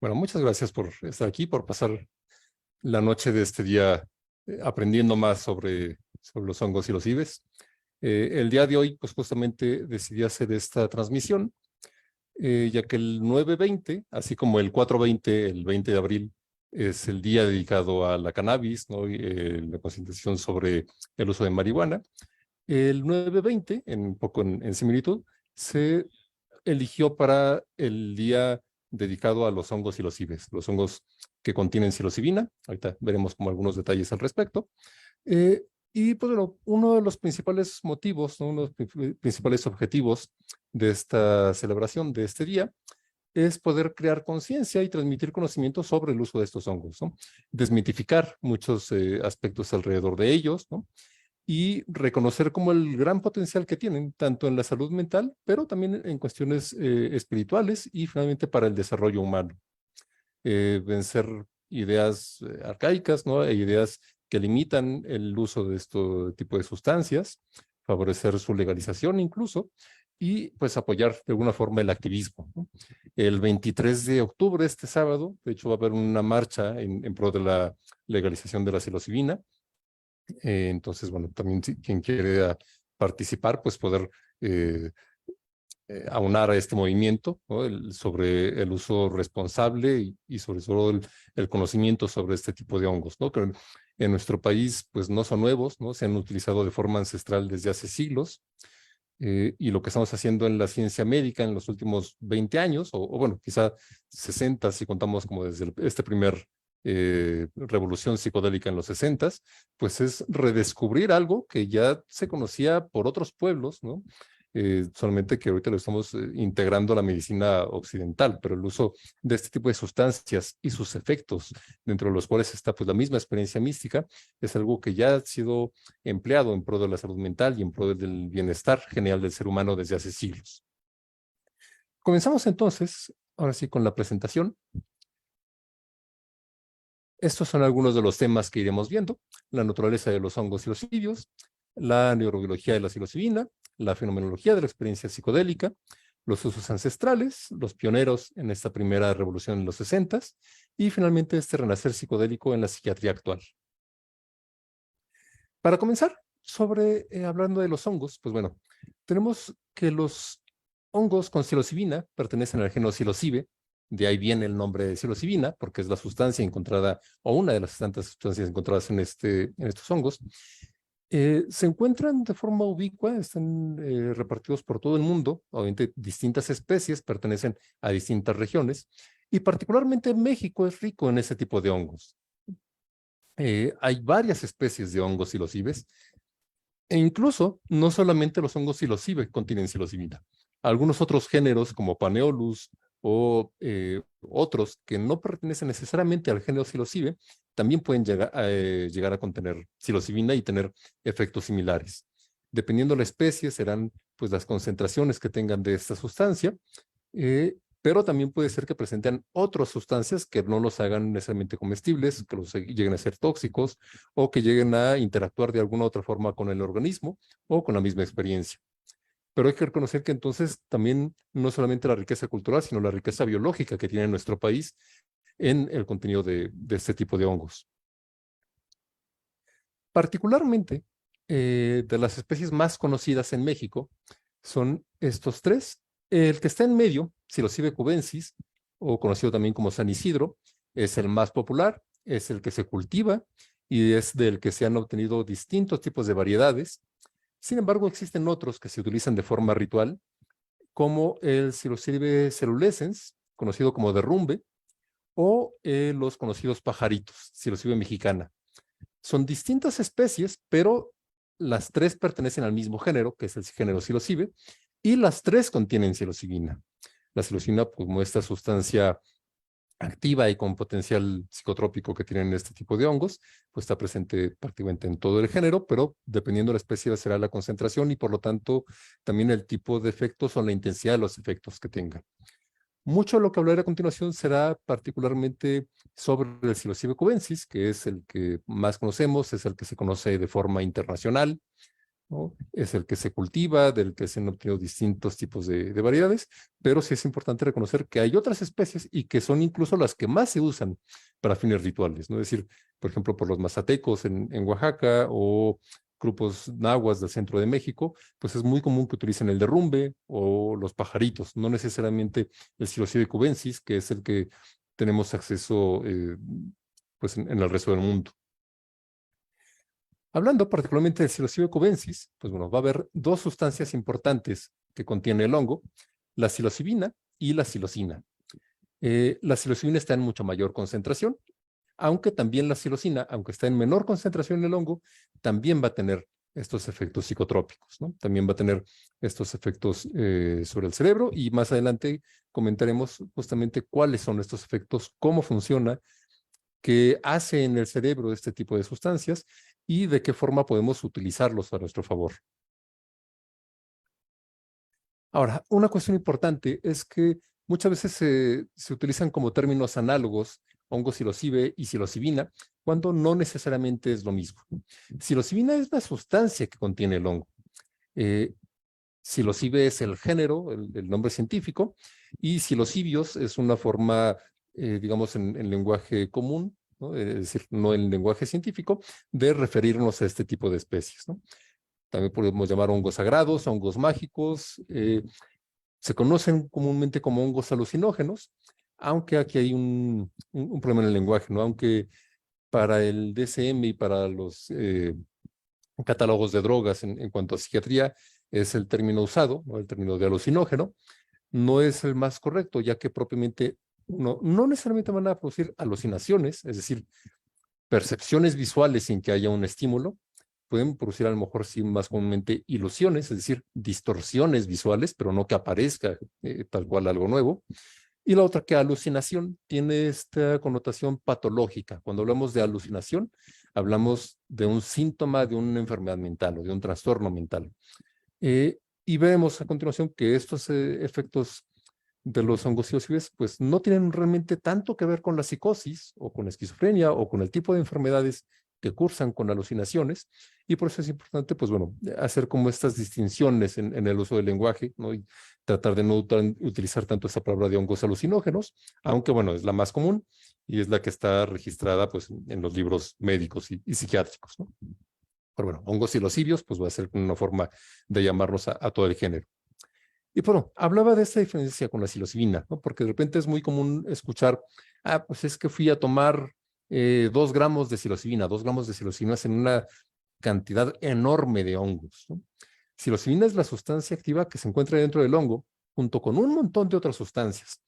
Bueno, muchas gracias por estar aquí, por pasar la noche de este día aprendiendo más sobre los hongos y los IBES. El día de hoy, pues justamente decidí hacer esta transmisión, ya que el 9/20, así como el 4/20, el 20 de abril, es el día dedicado a la cannabis, ¿no? Y, la concientización sobre el uso de marihuana. El 9/20, un poco en similitud, se eligió para el día dedicado a los hongos y los IBES, los hongos que contienen psilocibina. Ahorita veremos como algunos detalles al respecto. Eh, y pues bueno, uno de los principales motivos, ¿no? Uno de los principales objetivos de esta celebración, de este día, es poder crear conciencia y transmitir conocimiento sobre el uso de estos hongos, ¿no? Desmitificar muchos aspectos alrededor de ellos, ¿no? Y reconocer como el gran potencial que tienen, tanto en la salud mental, pero también en cuestiones espirituales y finalmente para el desarrollo humano. Vencer ideas arcaicas, ¿no? E ideas que limitan el uso de este tipo de sustancias, favorecer su legalización incluso, y pues apoyar de alguna forma el activismo, ¿no? El 23 de octubre, este sábado, de hecho va a haber una marcha en pro de la legalización de la psilocibina. Entonces, bueno, también si quien quiere participar, pues poder eh, aunar a este movimiento, ¿no? Sobre el uso responsable y sobre todo el conocimiento sobre este tipo de hongos, ¿no? Que en nuestro país, pues no son nuevos, ¿no? Se han utilizado de forma ancestral desde hace siglos. Y lo que estamos haciendo en la ciencia médica en los últimos 20 años, o bueno, quizá 60 si contamos como desde este primer revolución psicodélica en los 60, pues es redescubrir algo que ya se conocía por otros pueblos, ¿no? Solamente que ahorita lo estamos integrando a la medicina occidental, pero el uso de este tipo de sustancias y sus efectos, dentro de los cuales está pues la misma experiencia mística, es algo que ya ha sido empleado en pro de la salud mental y en pro del bienestar general del ser humano desde hace siglos. Comenzamos entonces, ahora sí, con la presentación. Estos son algunos de los temas que iremos viendo: la naturaleza de los hongos y los psilos, la neurobiología de la psilocibina, la fenomenología de la experiencia psicodélica, los usos ancestrales, los pioneros en esta primera revolución en los 60 y finalmente este renacer psicodélico en la psiquiatría actual. Para comenzar, hablando de los hongos, pues bueno, tenemos que los hongos con psilocibina pertenecen al género Psilocibe. De ahí viene el nombre de psilocibina, porque es la sustancia encontrada, o una de las tantas sustancias encontradas en estos hongos. Se encuentran de forma ubicua, están repartidos por todo el mundo. Obviamente, distintas especies pertenecen a distintas regiones, y particularmente México es rico en ese tipo de hongos. Hay varias especies de hongos psilocibes, e incluso no solamente los hongos psilocibe contienen psilocibina. Algunos otros géneros como Paneolus o otros que no pertenecen necesariamente al género psilocibe también pueden llegar a contener psilocibina y tener efectos similares. Dependiendo de la especie, serán pues las concentraciones que tengan de esta sustancia, pero también puede ser que presenten otras sustancias que no los hagan necesariamente comestibles, que los lleguen a ser tóxicos o que lleguen a interactuar de alguna otra forma con el organismo o con la misma experiencia. Pero hay que reconocer que entonces también no solamente la riqueza cultural, sino la riqueza biológica que tiene nuestro país en el contenido de este tipo de hongos. Particularmente, de las especies más conocidas en México son estos tres. El que está en medio, Psilocybe cubensis, o conocido también como San Isidro, es el más popular, es el que se cultiva y es del que se han obtenido distintos tipos de variedades. Sin embargo, existen otros que se utilizan de forma ritual, como el Psilocybe celulescens, conocido como derrumbe, o los conocidos pajaritos, Psilocybe mexicana. Son distintas especies, pero las tres pertenecen al mismo género, que es el género Psilocybe, y las tres contienen psilocibina. La psilocibina, como esta sustancia activa y con potencial psicotrópico que tienen este tipo de hongos, pues está presente prácticamente en todo el género, pero dependiendo de la especie será la concentración y por lo tanto también el tipo de efectos o la intensidad de los efectos que tenga. Mucho de lo que hablaré a continuación será particularmente sobre el Psilocybe cubensis, que es el que más conocemos, es el que se conoce de forma internacional. ¿no? Es el que se cultiva, del que se han obtenido distintos tipos de variedades, pero sí es importante reconocer que hay otras especies y que son incluso las que más se usan para fines rituales, ¿no? Es decir, por ejemplo, por los mazatecos en Oaxaca o grupos nahuas del centro de México, pues es muy común que utilicen el derrumbe o los pajaritos, no necesariamente el Psilocybe cubensis, que es el que tenemos acceso pues en el resto del mundo. Hablando particularmente del Psilocybe cubensis, pues bueno, va a haber dos sustancias importantes que contiene el hongo, la psilocibina y la psilocina. La psilocibina está en mucho mayor concentración, aunque también la psilocina, aunque está en menor concentración en el hongo, también va a tener estos efectos psicotrópicos, ¿no? También va a tener estos efectos sobre el cerebro y más adelante comentaremos justamente cuáles son estos efectos, cómo funciona, qué hace en el cerebro este tipo de sustancias y de qué forma podemos utilizarlos a nuestro favor. Ahora, una cuestión importante es que muchas veces se utilizan como términos análogos hongo psilocibe y psilocibina, cuando no necesariamente es lo mismo. Psilocibina es la sustancia que contiene el hongo. Psilocibe es el género, el nombre científico, y psilocibios es una forma, digamos, en lenguaje común, ¿no? Es decir, no en lenguaje científico, de referirnos a este tipo de especies, ¿no? También podemos llamar hongos sagrados, hongos mágicos, se conocen comúnmente como hongos alucinógenos, aunque aquí hay un problema en el lenguaje, ¿no? Aunque para el DSM y para los catálogos de drogas en cuanto a psiquiatría es el término usado, ¿no? El término de alucinógeno, no es el más correcto, ya que propiamente no necesariamente van a producir alucinaciones, es decir, percepciones visuales sin que haya un estímulo, pueden producir a lo mejor sí más comúnmente ilusiones, es decir, distorsiones visuales, pero no que aparezca tal cual algo nuevo. Y la otra que alucinación tiene esta connotación patológica. Cuando hablamos de alucinación, hablamos de un síntoma de una enfermedad mental o de un trastorno mental. Y vemos a continuación que estos efectos de los hongos psilocibes, pues no tienen realmente tanto que ver con la psicosis o con la esquizofrenia o con el tipo de enfermedades que cursan con alucinaciones, y por eso es importante, pues bueno, hacer como estas distinciones en el uso del lenguaje, ¿no? Y tratar de no utilizar tanto esa palabra de hongos alucinógenos, aunque bueno, es la más común y es la que está registrada pues en los libros médicos y psiquiátricos, ¿no? Pero bueno, hongos psilocibios, pues va a ser una forma de llamarlos a todo el género. Y bueno, hablaba de esta diferencia con la psilocibina, ¿no? Porque de repente es muy común escuchar, pues es que fui a tomar 2 gramos de psilocibina, 2 gramos de psilocibina en una cantidad enorme de hongos, ¿no? Psilocibina es la sustancia activa que se encuentra dentro del hongo, junto con un montón de otras sustancias.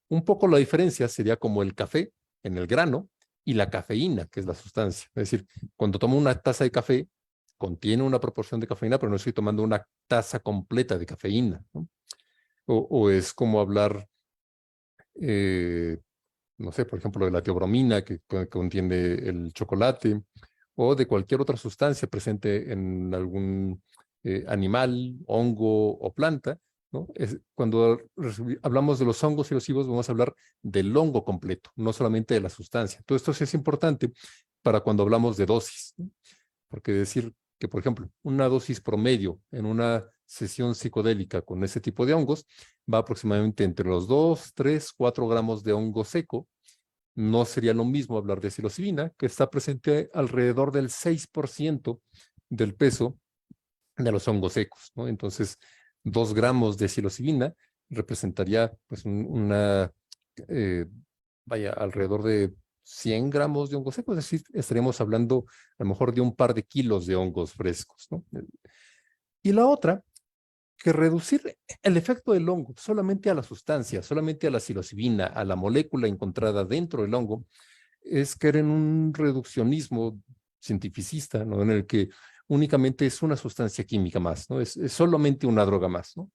Un poco la diferencia sería como el café en el grano y la cafeína, que es la sustancia. Es decir, cuando tomo una taza de café, contiene una proporción de cafeína, pero no estoy tomando una taza completa de cafeína, ¿no? O es como hablar, no sé, por ejemplo, de la teobromina que contiene el chocolate, o de cualquier otra sustancia presente en algún animal, hongo o planta, ¿no? Cuando hablamos de los hongos erosivos, vamos a hablar del hongo completo, no solamente de la sustancia. Todo esto sí es importante para cuando hablamos de dosis, ¿no? Porque decir que, por ejemplo, una dosis promedio en una sesión psicodélica con ese tipo de hongos va aproximadamente entre los 2, 3, 4 gramos de hongo seco. No sería lo mismo hablar de psilocibina, que está presente alrededor del 6% del peso de los hongos secos, ¿no? Entonces, 2 gramos de psilocibina representaría pues eh, vaya, alrededor de 100 gramos de hongos secos, es decir, estaríamos hablando a lo mejor de un par de kilos de hongos frescos, ¿no? Y la otra, que reducir el efecto del hongo solamente a la sustancia, solamente a la psilocibina, a la molécula encontrada dentro del hongo, es caer en un reduccionismo cientificista, ¿no? En el que únicamente es una sustancia química más, ¿no? Es solamente una droga más, ¿no?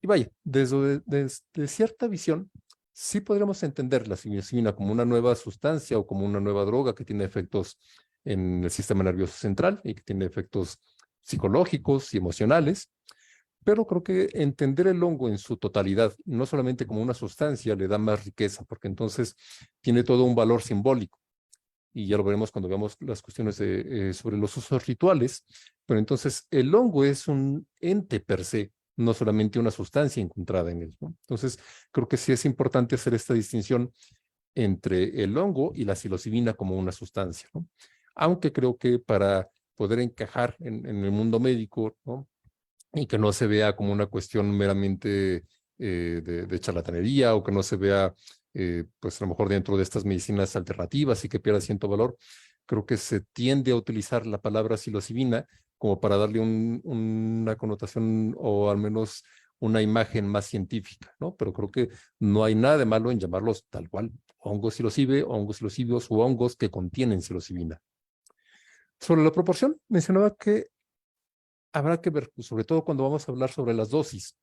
Y vaya, desde cierta visión, sí podríamos entender la psilocibina como una nueva sustancia o como una nueva droga que tiene efectos en el sistema nervioso central y que tiene efectos psicológicos y emocionales, pero creo que entender el hongo en su totalidad, no solamente como una sustancia, le da más riqueza, porque entonces tiene todo un valor simbólico. y ya lo veremos cuando veamos las cuestiones sobre los usos rituales, pero entonces el hongo es un ente per se, no solamente una sustancia encontrada en él, ¿no? Entonces, creo que sí es importante hacer esta distinción entre el hongo y la psilocibina como una sustancia, ¿no? Aunque creo que para poder encajar en el mundo médico, ¿no? Y que no se vea como una cuestión meramente de charlatanería o que no se vea, pues a lo mejor dentro de estas medicinas alternativas y que pierda cierto valor, creo que se tiende a utilizar la palabra psilocibina como para darle una connotación o al menos una imagen más científica, ¿no? Pero creo que no hay nada de malo en llamarlos tal cual, hongos psilocibe, hongos psilocíbeos u hongos que contienen psilocibina. Sobre la proporción, mencionaba que habrá que ver, sobre todo cuando vamos a hablar sobre las dosis.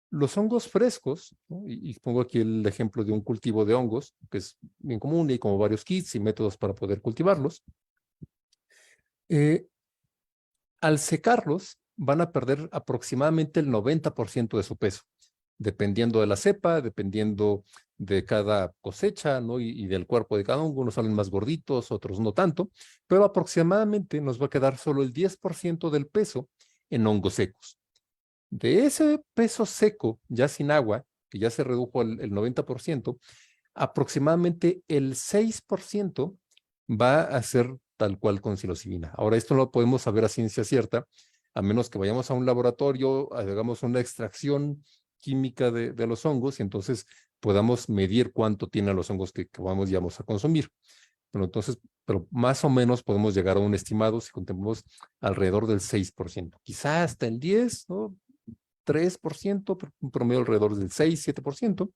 Los hongos frescos, ¿no? Y pongo aquí el ejemplo de un cultivo de hongos, que es bien común y hay como varios kits y métodos para poder cultivarlos. Al secarlos, van a perder aproximadamente el 90% de su peso, dependiendo de la cepa, dependiendo de cada cosecha, ¿no? Y del cuerpo de cada hongo. Unos salen más gorditos, otros no tanto, pero aproximadamente nos va a quedar solo el 10% del peso en hongos secos. De ese peso seco, ya sin agua, que ya se redujo el 90%, aproximadamente el 6% va a ser tal cual con psilocibina. Ahora, esto no lo podemos saber a ciencia cierta, a menos que vayamos a un laboratorio, hagamos una extracción química de los hongos y entonces podamos medir cuánto tienen los hongos que vamos a consumir. Pero más o menos podemos llegar a un estimado si contemplamos alrededor del 6%, quizá hasta el 10, ¿no? 3%, un promedio alrededor del 6-7%.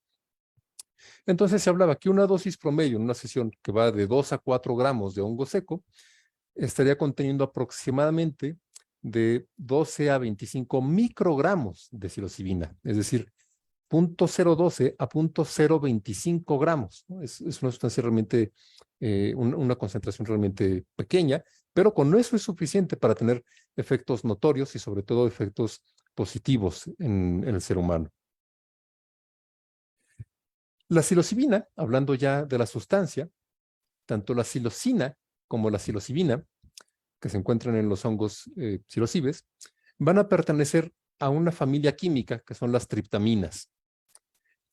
Entonces se hablaba que una dosis promedio en una sesión que va de 2 a 4 gramos de hongo seco estaría conteniendo aproximadamente de 12 a 25 microgramos de psilocibina, es decir, 0.012 a 0.025 gramos, ¿no? Es una sustancia realmente, una concentración realmente pequeña, pero con eso es suficiente para tener efectos notorios y sobre todo efectos positivos en el ser humano. La psilocibina, hablando ya de la sustancia, tanto la psilocina como la psilocibina, que se encuentran en los hongos psilocibes, van a pertenecer a una familia química que son las triptaminas.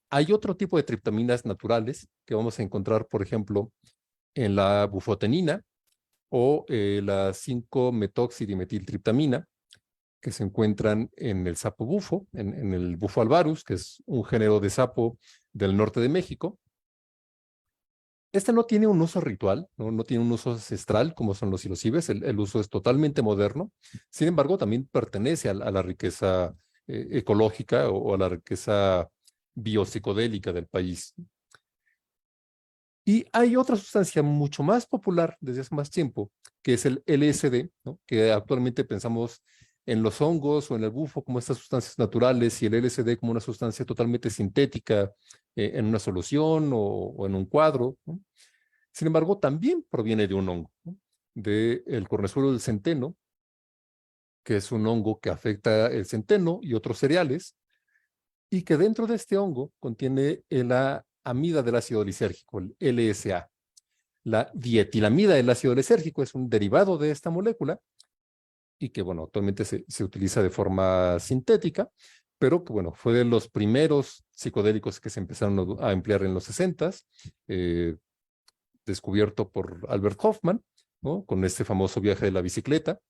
Hay otro tipo de triptaminas naturales que vamos a encontrar, por ejemplo, en la bufotenina o la 5-metoxidimetiltriptamina, que se encuentran en el sapo bufo, en el bufo albarus, que es un género de sapo del norte de México. Este no tiene un uso ritual, no tiene un uso ancestral como son los psilocibes, el uso es totalmente moderno. Sin embargo, también pertenece a la riqueza ecológica o a la riqueza biopsicodélica del país. Y hay otra sustancia mucho más popular desde hace más tiempo, que es el LSD, ¿no? Que actualmente pensamos en los hongos o en el bufo como estas sustancias naturales y el LSD como una sustancia totalmente sintética en una solución o en un cuadro, ¿no? Sin embargo, también proviene de un hongo, ¿no? Del cornezuelo del centeno, que es un hongo que afecta el centeno y otros cereales, y que dentro de este hongo contiene la amida del ácido lisérgico, el LSA. La dietilamida del ácido lisérgico es un derivado de esta molécula y que, bueno, actualmente se utiliza de forma sintética, pero que, bueno, fue de los primeros psicodélicos que se empezaron a emplear en los 60s, descubierto por Albert Hoffman, ¿no? Con este famoso viaje de la bicicleta.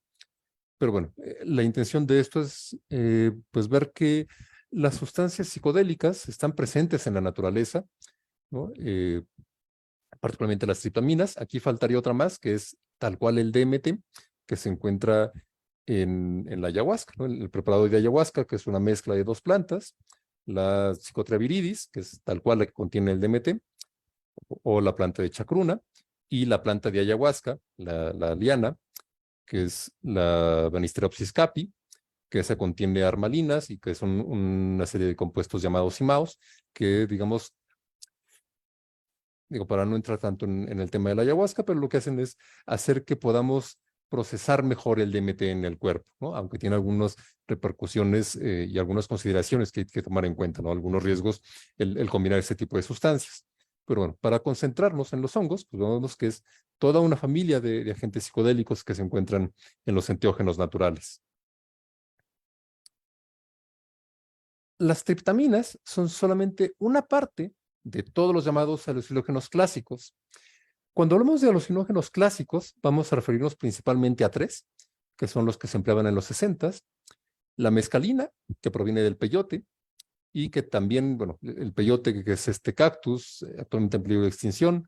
Pero bueno, la intención de esto es pues ver que las sustancias psicodélicas están presentes en la naturaleza, ¿no? Particularmente las triptaminas. Aquí faltaría otra más, que es tal cual el DMT, que se encuentra en la ayahuasca, ¿no? El preparado de ayahuasca, que es una mezcla de dos plantas, la Psychotria viridis, que es tal cual la que contiene el DMT, o la planta de chacruna, y la planta de ayahuasca, la liana, que es la Banisteriopsis capi, que esa contiene armalinas y que son una serie de compuestos llamados imaos, que digamos, para no entrar tanto en el tema de la ayahuasca, pero lo que hacen es hacer que podamos procesar mejor el DMT en el cuerpo, ¿no? Aunque tiene algunas repercusiones y algunas consideraciones que hay que tomar en cuenta, ¿no? Algunos riesgos el combinar este tipo de sustancias. Pero bueno, para concentrarnos en los hongos, pues vemos que es toda una familia de agentes psicodélicos que se encuentran en los enteógenos naturales. Las triptaminas son solamente una parte de todos los llamados alucinógenos clásicos. Cuando hablamos de alucinógenos clásicos, vamos a referirnos principalmente a tres, que son los que se empleaban en los 60s. La mescalina, que proviene del peyote, y que también, bueno, el peyote, que es este cactus, actualmente en peligro de extinción,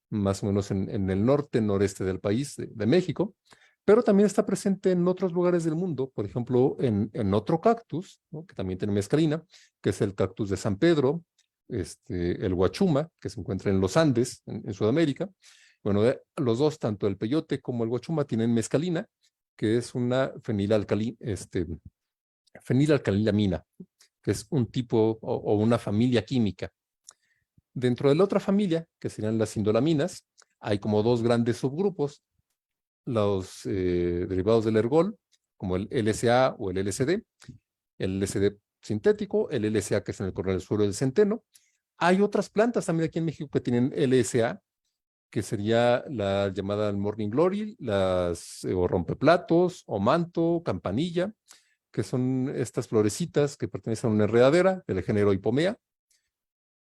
más o menos en el norte, noreste del país, de México, pero también está presente en otros lugares del mundo, por ejemplo, en otro cactus, ¿no?, que también tiene mescalina, que es el cactus de San Pedro, el huachuma, que se encuentra en los Andes, en Sudamérica. Bueno, los dos, tanto el peyote como el huachuma, tienen mescalina, que es una fenilalcanilamina, que es un tipo o una familia química. Dentro de la otra familia, que serían las indolaminas, hay como dos grandes subgrupos, los derivados del ergol, como el LSA o el LSD sintético, el LSA, que es en el coronel suero del centeno. Hay otras plantas también aquí en México que tienen LSA, que sería la llamada Morning Glory, o rompeplatos, o manto, campanilla, que son estas florecitas que pertenecen a una enredadera del género Hipomea.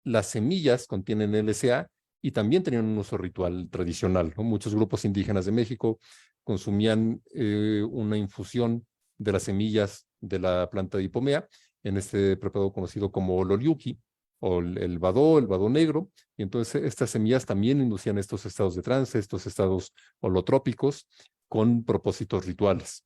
Las semillas contienen LSA y también tenían un uso ritual tradicional, ¿no? Muchos grupos indígenas de México consumían una infusión de las semillas de la planta de Hipomea en este preparado conocido como ololiuqui, o el badó negro, y entonces estas semillas también inducían estos estados de trance, estos estados holotrópicos con propósitos rituales.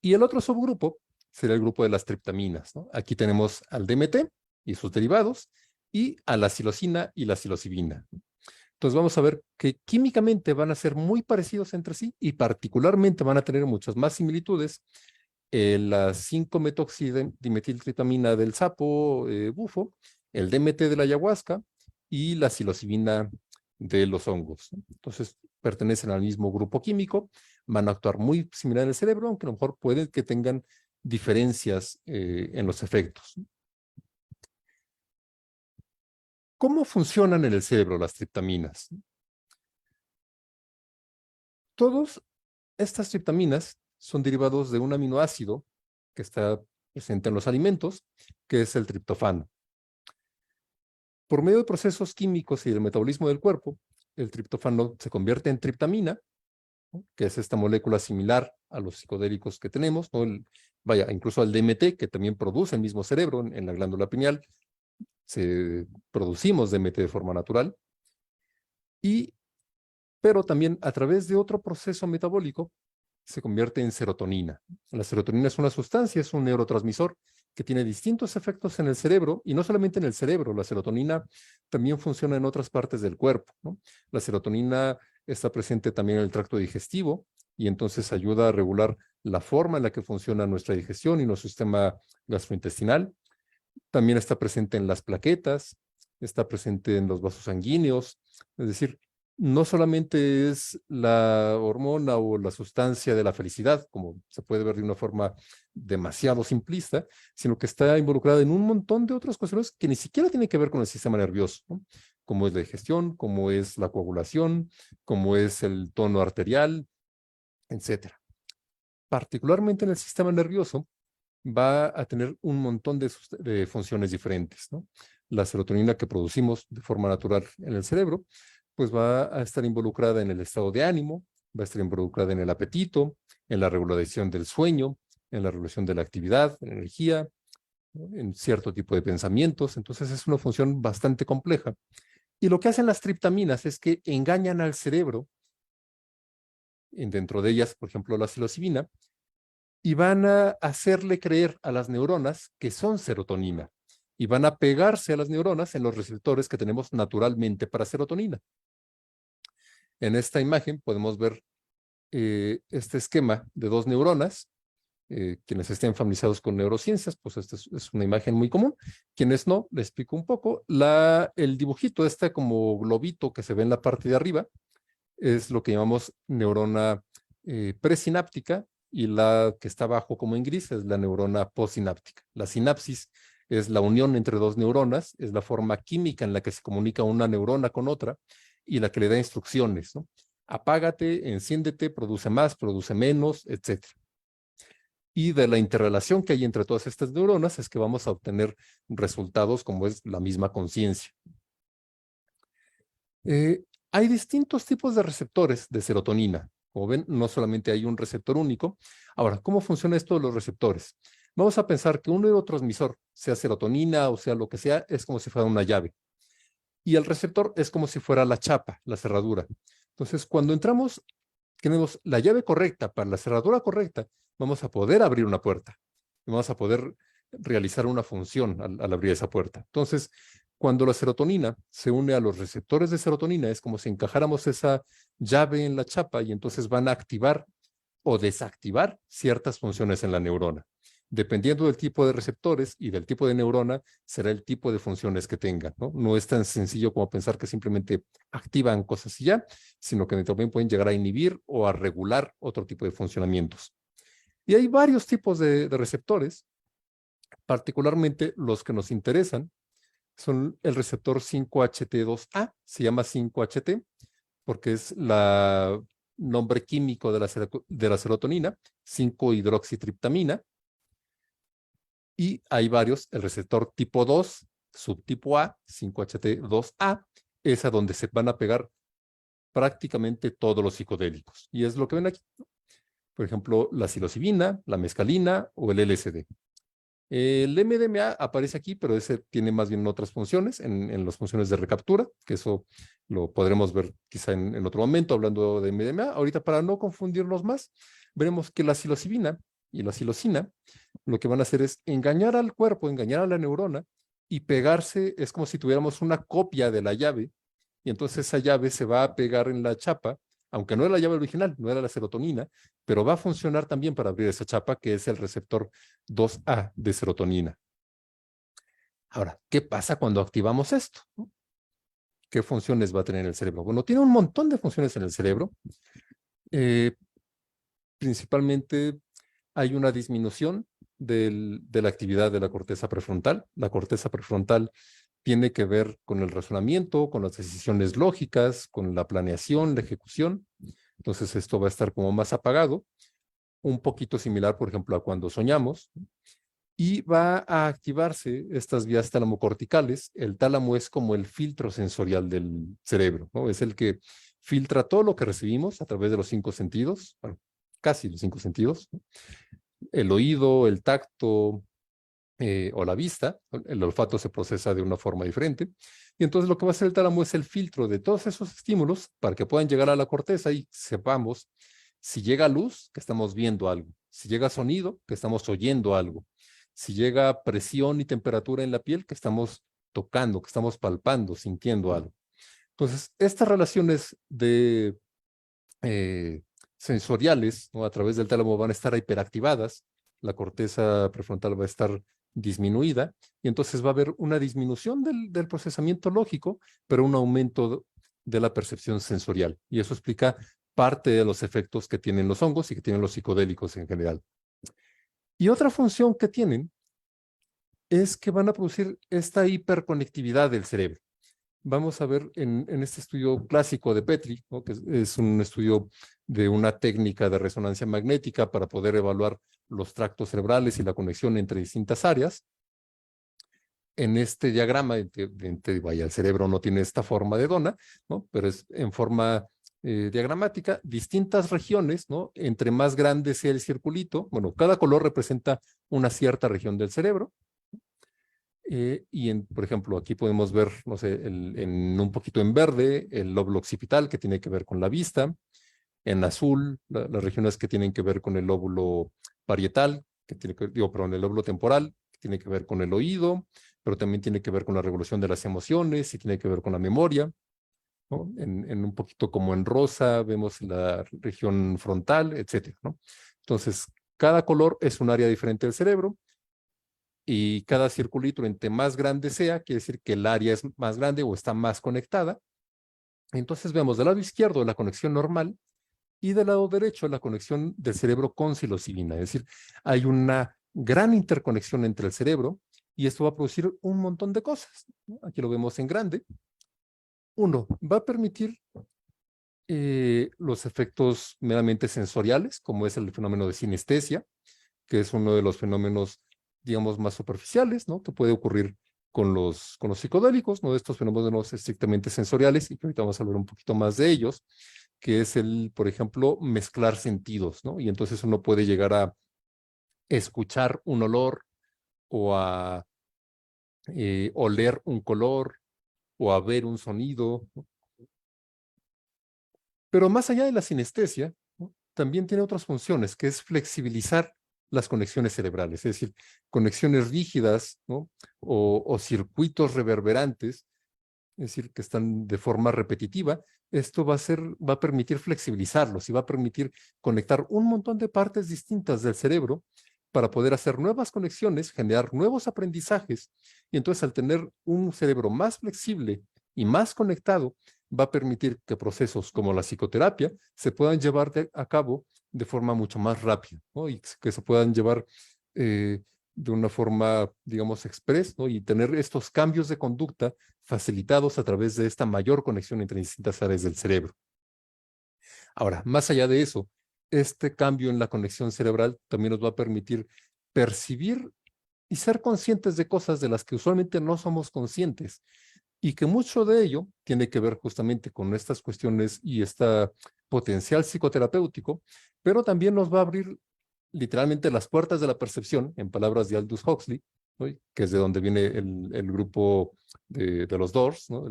Y el otro subgrupo sería el grupo de las triptaminas, ¿no? Aquí tenemos al DMT y sus derivados, y a la psilocina y la psilocibina. Entonces vamos a ver que químicamente van a ser muy parecidos entre sí y particularmente van a tener muchas más similitudes la 5-metoxidimetiltriptamina del sapo bufo, el DMT de la ayahuasca y la psilocibina de los hongos. Entonces pertenecen al mismo grupo químico, van a actuar muy similar en el cerebro, aunque a lo mejor pueden que tengan diferencias en los efectos. ¿Cómo funcionan en el cerebro las triptaminas? Todas estas triptaminas son derivados de un aminoácido que está presente en los alimentos, que es el triptofano. Por medio de procesos químicos y del metabolismo del cuerpo, el triptofano se convierte en triptamina, ¿no?, que es esta molécula similar a los psicodélicos que tenemos, ¿no? Incluso al DMT, que también produce el mismo cerebro en la glándula pineal, producimos DMT de forma natural, pero también a través de otro proceso metabólico se convierte en serotonina. La serotonina es una sustancia, es un neurotransmisor que tiene distintos efectos en el cerebro, y no solamente en el cerebro, la serotonina también funciona en otras partes del cuerpo, ¿no? La serotonina está presente también en el tracto digestivo y entonces ayuda a regular la forma en la que funciona nuestra digestión y nuestro sistema gastrointestinal. También está presente en las plaquetas, está presente en los vasos sanguíneos, es decir, no solamente es la hormona o la sustancia de la felicidad, como se puede ver de una forma demasiado simplista, sino que está involucrada en un montón de otras cuestiones que ni siquiera tienen que ver con el sistema nervioso, ¿no?, como es la digestión, como es la coagulación, como es el tono arterial, etcétera. Particularmente en el sistema nervioso, va a tener un montón de funciones diferentes, ¿no? La serotonina que producimos de forma natural en el cerebro, pues va a estar involucrada en el estado de ánimo, va a estar involucrada en el apetito, en la regulación del sueño, en la regulación de la actividad, en la energía, ¿no?, en cierto tipo de pensamientos. Entonces es una función bastante compleja. Y lo que hacen las triptaminas es que engañan al cerebro, dentro de ellas, por ejemplo, la psilocibina, y van a hacerle creer a las neuronas que son serotonina, y van a pegarse a las neuronas en los receptores que tenemos naturalmente para serotonina. En esta imagen podemos ver este esquema de dos neuronas. Quienes estén familiarizados con neurociencias, pues esta es una imagen muy común. Quienes no, les explico un poco. El dibujito, este como globito que se ve en la parte de arriba, es lo que llamamos neurona presináptica, y la que está abajo como en gris es la neurona postsináptica. La sinapsis es la unión entre dos neuronas, es la forma química en la que se comunica una neurona con otra y la que le da instrucciones, ¿no? Apágate, enciéndete, produce más, produce menos, etc. Y de la interrelación que hay entre todas estas neuronas es que vamos a obtener resultados como es la misma conciencia. Hay distintos tipos de receptores de serotonina. Como ven, no solamente hay un receptor único. Ahora, ¿cómo funciona esto de los receptores? Vamos a pensar que un neurotransmisor, sea serotonina o sea lo que sea, es como si fuera una llave. Y el receptor es como si fuera la chapa, la cerradura. Entonces, cuando entramos, tenemos la llave correcta para la cerradura correcta, vamos a poder abrir una puerta. Vamos a poder realizar una función al abrir esa puerta. Entonces, cuando la serotonina se une a los receptores de serotonina, es como si encajáramos esa llave en la chapa y entonces van a activar o desactivar ciertas funciones en la neurona. Dependiendo del tipo de receptores y del tipo de neurona, será el tipo de funciones que tengan, ¿no? No es tan sencillo como pensar que simplemente activan cosas y ya, sino que también pueden llegar a inhibir o a regular otro tipo de funcionamientos. Y hay varios tipos de receptores, particularmente los que nos interesan son el receptor 5-HT2A, se llama 5-HT, porque es el nombre químico de la serotonina, 5-hidroxitriptamina, y hay varios, el receptor tipo 2, subtipo A, 5-HT2A, es a donde se van a pegar prácticamente todos los psicodélicos, y es lo que ven aquí, por ejemplo, la psilocibina, la mescalina o el LSD. El MDMA aparece aquí, pero ese tiene más bien otras funciones, en las funciones de recaptura, que eso lo podremos ver quizá en otro momento hablando de MDMA. Ahorita, para no confundirnos más, veremos que la psilocibina y la psilocina lo que van a hacer es engañar al cuerpo, engañar a la neurona y pegarse, es como si tuviéramos una copia de la llave, y entonces esa llave se va a pegar en la chapa, aunque no era la llave original, no era la serotonina, pero va a funcionar también para abrir esa chapa, que es el receptor 2A de serotonina. Ahora, ¿qué pasa cuando activamos esto? ¿Qué funciones va a tener el cerebro? Bueno, tiene un montón de funciones en el cerebro. Principalmente hay una disminución de la actividad de la corteza prefrontal. La corteza prefrontal tiene que ver con el razonamiento, con las decisiones lógicas, con la planeación, la ejecución. Entonces esto va a estar como más apagado, un poquito similar, por ejemplo, a cuando soñamos, y va a activarse estas vías talamocorticales. El tálamo es como el filtro sensorial del cerebro, ¿no? Es el que filtra todo lo que recibimos a través de los 5 sentidos, bueno, casi los 5 sentidos, ¿no? El oído, el tacto, o la vista. El olfato se procesa de una forma diferente. Y entonces lo que va a hacer el tálamo es el filtro de todos esos estímulos para que puedan llegar a la corteza y sepamos si llega luz, que estamos viendo algo. Si llega sonido, que estamos oyendo algo. Si llega presión y temperatura en la piel, que estamos tocando, que estamos palpando, sintiendo algo. Entonces, estas relaciones sensoriales, ¿no?, a través del tálamo van a estar hiperactivadas, la corteza prefrontal va a estar disminuida, y entonces va a haber una disminución del procesamiento lógico, pero un aumento de la percepción sensorial. Y eso explica parte de los efectos que tienen los hongos y que tienen los psicodélicos en general. Y otra función que tienen es que van a producir esta hiperconectividad del cerebro. Vamos a ver en este estudio clásico de Petri, ¿no?, que es un estudio de una técnica de resonancia magnética para poder evaluar los tractos cerebrales y la conexión entre distintas áreas. En este diagrama, vaya, el cerebro no tiene esta forma de dona, ¿no?, pero es en forma diagramática, distintas regiones, ¿no? Entre más grande sea el circulito, bueno, cada color representa una cierta región del cerebro. Por ejemplo, aquí podemos ver, no sé, en un poquito en verde, el lóbulo occipital, que tiene que ver con la vista. En azul, las regiones que tienen que ver con el lóbulo parietal, perdón, el lóbulo temporal, que tiene que ver con el oído, pero también tiene que ver con la regulación de las emociones y tiene que ver con la memoria, ¿no? En un poquito como en rosa, vemos la región frontal, etcétera, ¿no? Entonces, cada color es un área diferente del cerebro. Y cada circulito, entre más grande sea, quiere decir que el área es más grande o está más conectada. Entonces vemos del lado izquierdo la conexión normal y del lado derecho la conexión del cerebro con psilocibina. Es decir, hay una gran interconexión entre el cerebro y esto va a producir un montón de cosas, ¿no? Aquí lo vemos en grande. Uno, va a permitir los efectos meramente sensoriales, como es el fenómeno de sinestesia, que es uno de los fenómenos, digamos, más superficiales, ¿no? Que puede ocurrir con los psicodélicos, ¿no? De estos fenómenos estrictamente sensoriales, y que ahorita vamos a hablar un poquito más de ellos, que es el, por ejemplo, mezclar sentidos, ¿no? Y entonces uno puede llegar a escuchar un olor o a oler un color o a ver un sonido, ¿no? Pero más allá de la sinestesia, ¿no? También tiene otras funciones, que es flexibilizar las conexiones cerebrales, es decir, conexiones rígidas, ¿no? O circuitos reverberantes, es decir, que están de forma repetitiva. Esto va a permitir flexibilizarlos y va a permitir conectar un montón de partes distintas del cerebro para poder hacer nuevas conexiones, generar nuevos aprendizajes. Y entonces, al tener un cerebro más flexible y más conectado, va a permitir que procesos como la psicoterapia se puedan llevar a cabo de forma mucho más rápida, ¿no? Y que se puedan llevar de una forma, digamos, express, ¿no? Y tener estos cambios de conducta facilitados a través de esta mayor conexión entre distintas áreas del cerebro. Ahora, más allá de eso, este cambio en la conexión cerebral también nos va a permitir percibir y ser conscientes de cosas de las que usualmente no somos conscientes, y que mucho de ello tiene que ver justamente con estas cuestiones y este potencial psicoterapéutico, pero también nos va a abrir literalmente las puertas de la percepción, en palabras de Aldous Huxley, ¿no? Que es de donde viene el grupo de los Doors, ¿no?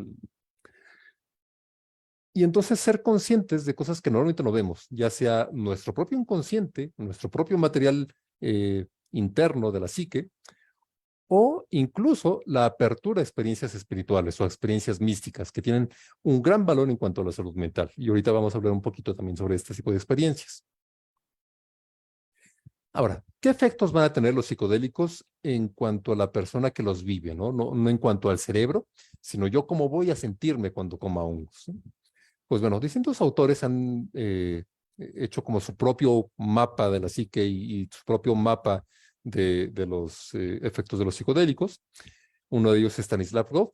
Y entonces ser conscientes de cosas que normalmente no vemos, ya sea nuestro propio inconsciente, nuestro propio material interno de la psique, o incluso la apertura a experiencias espirituales o a experiencias místicas que tienen un gran valor en cuanto a la salud mental. Y ahorita vamos a hablar un poquito también sobre este tipo de experiencias. Ahora, ¿qué efectos van a tener los psicodélicos en cuanto a la persona que los vive, ¿no? No en cuanto al cerebro, sino yo cómo voy a sentirme cuando coma hongos, ¿no? Pues bueno, distintos autores han hecho como su propio mapa de la psique y su propio mapa de los efectos de los psicodélicos. Uno de ellos es Stanislav Grof,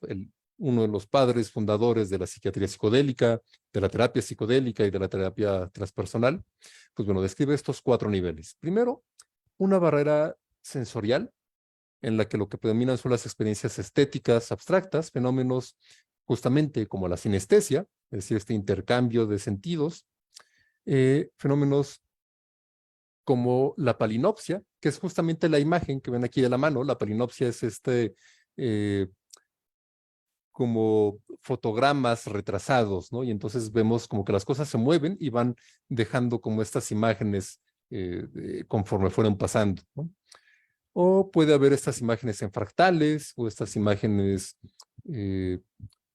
uno de los padres fundadores de la psiquiatría psicodélica, de la terapia psicodélica y de la terapia transpersonal. Pues bueno, describe estos 4 niveles. Primero, una barrera sensorial en la que lo que predominan son las experiencias estéticas abstractas, fenómenos justamente como la sinestesia, es decir, este intercambio de sentidos, fenómenos como la palinopsia, que es justamente la imagen que ven aquí de la mano. La palinopsia es eh, como fotogramas retrasados, ¿no? Y entonces vemos como que las cosas se mueven y van dejando como estas imágenes conforme fueron pasando, ¿no? O puede haber estas imágenes en fractales o estas imágenes eh,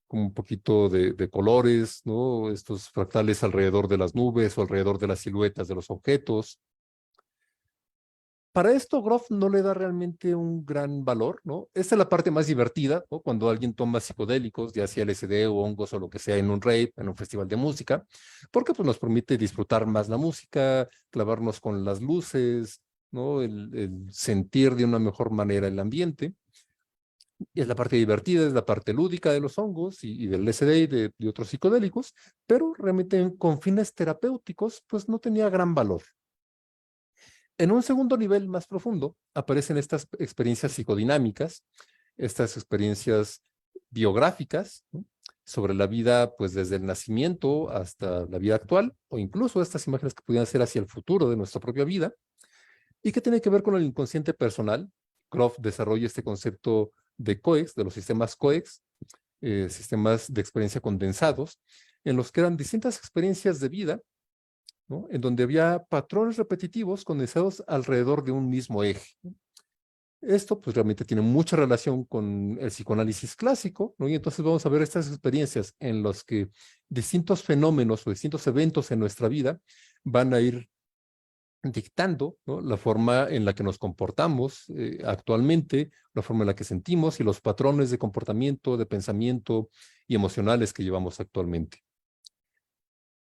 con un poquito de colores, ¿no? Estos fractales alrededor de las nubes o alrededor de las siluetas de los objetos. Para esto, Groff no le da realmente un gran valor, ¿no? Esta es la parte más divertida, ¿no? Cuando alguien toma psicodélicos, ya sea LSD o hongos o lo que sea, en un rave, en un festival de música, porque pues, nos permite disfrutar más la música, clavarnos con las luces, ¿no? El sentir de una mejor manera el ambiente. Y es la parte divertida, es la parte lúdica de los hongos y del LSD y de otros psicodélicos, pero realmente con fines terapéuticos, pues no tenía gran valor. En un segundo nivel más profundo aparecen estas experiencias psicodinámicas, estas experiencias biográficas, ¿no? Sobre la vida, pues desde el nacimiento hasta la vida actual, o incluso estas imágenes que pudieran ser hacia el futuro de nuestra propia vida, y que tiene que ver con el inconsciente personal. Groff desarrolla este concepto de COEX, de los sistemas COEX, sistemas de experiencia condensados, en los que eran distintas experiencias de vida, ¿no? En donde había patrones repetitivos condensados alrededor de un mismo eje, ¿no? Esto pues realmente tiene mucha relación con el psicoanálisis clásico, ¿no? Y entonces vamos a ver estas experiencias en las que distintos fenómenos o distintos eventos en nuestra vida van a ir dictando, ¿no? La forma en la que nos comportamos actualmente, la forma en la que sentimos y los patrones de comportamiento, de pensamiento y emocionales que llevamos actualmente.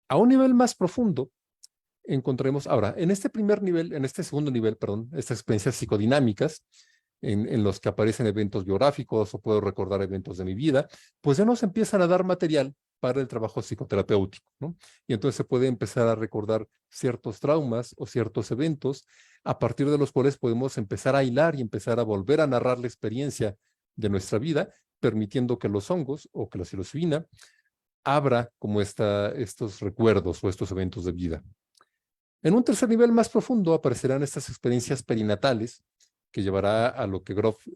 A un nivel más profundo, encontremos ahora, en este primer nivel, en este segundo nivel, perdón, estas experiencias psicodinámicas, en los que aparecen eventos biográficos o puedo recordar eventos de mi vida, pues ya nos empiezan a dar material para el trabajo psicoterapéutico, ¿no? Y entonces se puede empezar a recordar ciertos traumas o ciertos eventos a partir de los cuales podemos empezar a hilar y empezar a volver a narrar la experiencia de nuestra vida, permitiendo que los hongos o que la psilocibina abra como estos recuerdos o estos eventos de vida. En un tercer nivel más profundo aparecerán estas experiencias perinatales que llevará a lo que Grof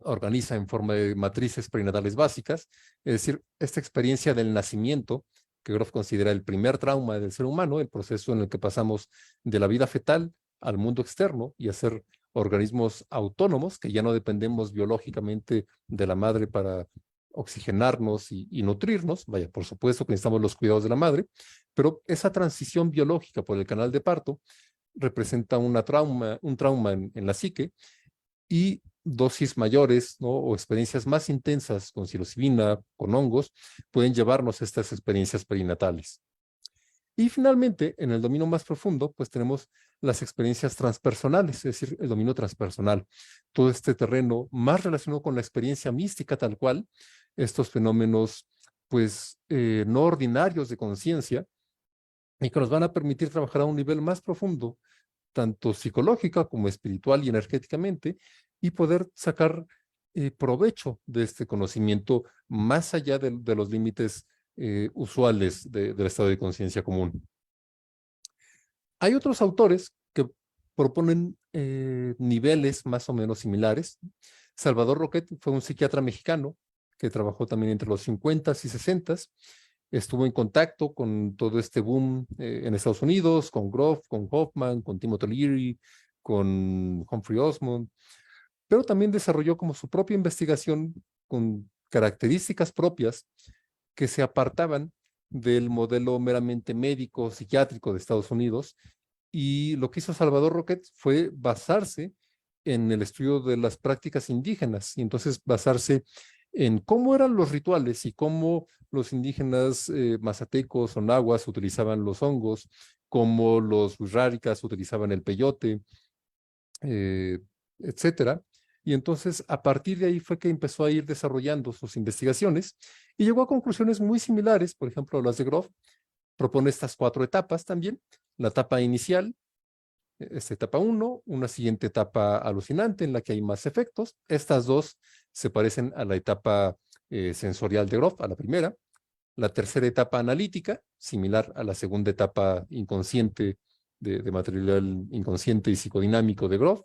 organiza en forma de matrices perinatales básicas, es decir, esta experiencia del nacimiento, que Grof considera el primer trauma del ser humano, el proceso en el que pasamos de la vida fetal al mundo externo y a ser organismos autónomos, que ya no dependemos biológicamente de la madre para oxigenarnos y nutrirnos. Vaya, por supuesto que necesitamos los cuidados de la madre, pero esa transición biológica por el canal de parto representa un trauma en la psique, y dosis mayores, ¿no? O experiencias más intensas con psilocibina, con hongos, pueden llevarnos a estas experiencias perinatales. Y finalmente, en el dominio más profundo, pues tenemos las experiencias transpersonales, es decir, el dominio transpersonal. Todo este terreno más relacionado con la experiencia mística tal cual, estos fenómenos, pues, no ordinarios de conciencia, y que nos van a permitir trabajar a un nivel más profundo, tanto psicológica como espiritual y energéticamente, y poder sacar provecho de este conocimiento más allá de los límites usuales del estado de conciencia común. Hay otros autores que proponen niveles más o menos similares. Salvador Roquet fue un psiquiatra mexicano que trabajó también entre los 50s y 60s. Estuvo en contacto con todo este boom en Estados Unidos, con Grof, con Hoffman, con Timothy Leary, con Humphrey Osmond, pero también desarrolló como su propia investigación con características propias que se apartaban del modelo meramente médico, psiquiátrico de Estados Unidos. Y lo que hizo Salvador Roquet fue basarse en el estudio de las prácticas indígenas, y entonces basarse en cómo eran los rituales y cómo los indígenas mazatecos o nahuas utilizaban los hongos, cómo los wixárikas utilizaban el peyote, etcétera. Y entonces, a partir de ahí fue que empezó a ir desarrollando sus investigaciones y llegó a conclusiones muy similares. Por ejemplo, las de Grof propone estas 4 etapas también. La etapa inicial, esta etapa 1, una siguiente etapa alucinante en la que hay más efectos. Estas 2 se parecen a la etapa sensorial de Grof, a la primera. La tercera etapa analítica, similar a la segunda etapa inconsciente de material inconsciente y psicodinámico de Grof.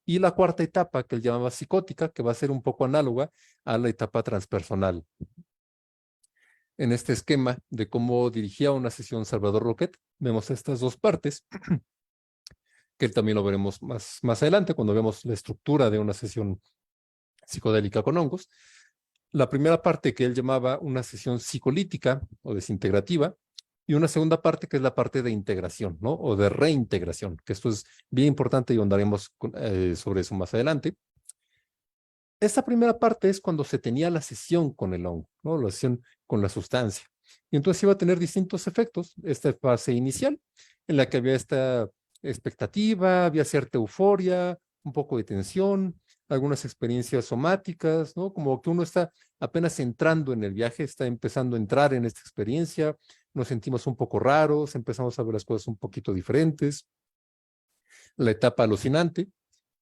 Y la cuarta etapa, que él llamaba psicótica, que va a ser un poco análoga a la etapa transpersonal. En este esquema de cómo dirigía una sesión Salvador Roquet, vemos estas 2 partes, que también lo veremos más adelante cuando vemos la estructura de una sesión psicodélica con hongos. La primera parte que él llamaba una sesión psicolítica o desintegrativa, y una segunda parte que es la parte de integración, ¿no? O de reintegración, que esto es bien importante y andaremos sobre eso más adelante. Esta primera parte es cuando se tenía la sesión con el hongo, ¿no? La sesión con la sustancia. Y entonces iba a tener distintos efectos. Esta fase inicial, en la que había esta expectativa, había cierta euforia, un poco de tensión, algunas experiencias somáticas, ¿no? Como que uno está apenas entrando en el viaje, está empezando a entrar en esta experiencia, nos sentimos un poco raros, empezamos a ver las cosas un poquito diferentes. La etapa alucinante,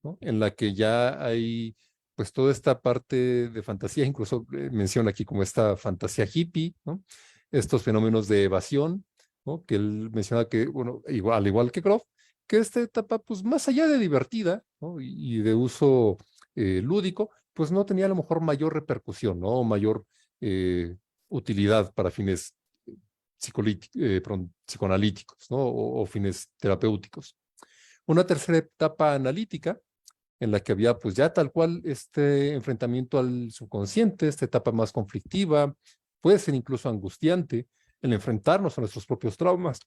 ¿no? En la que ya hay pues toda esta parte de fantasía, incluso menciona aquí como esta fantasía hippie, ¿no? Estos fenómenos de evasión, ¿no? Que él menciona que, bueno, al igual que Grof, que esta etapa, pues más allá de divertida, ¿no? y de uso lúdico, pues no tenía a lo mejor mayor repercusión, ¿no? O mayor utilidad para fines psicoanalíticos, ¿no? O fines terapéuticos. Una tercera etapa analítica, en la que había pues ya tal cual este enfrentamiento al subconsciente, esta etapa más conflictiva, puede ser incluso angustiante, el enfrentarnos a nuestros propios traumas,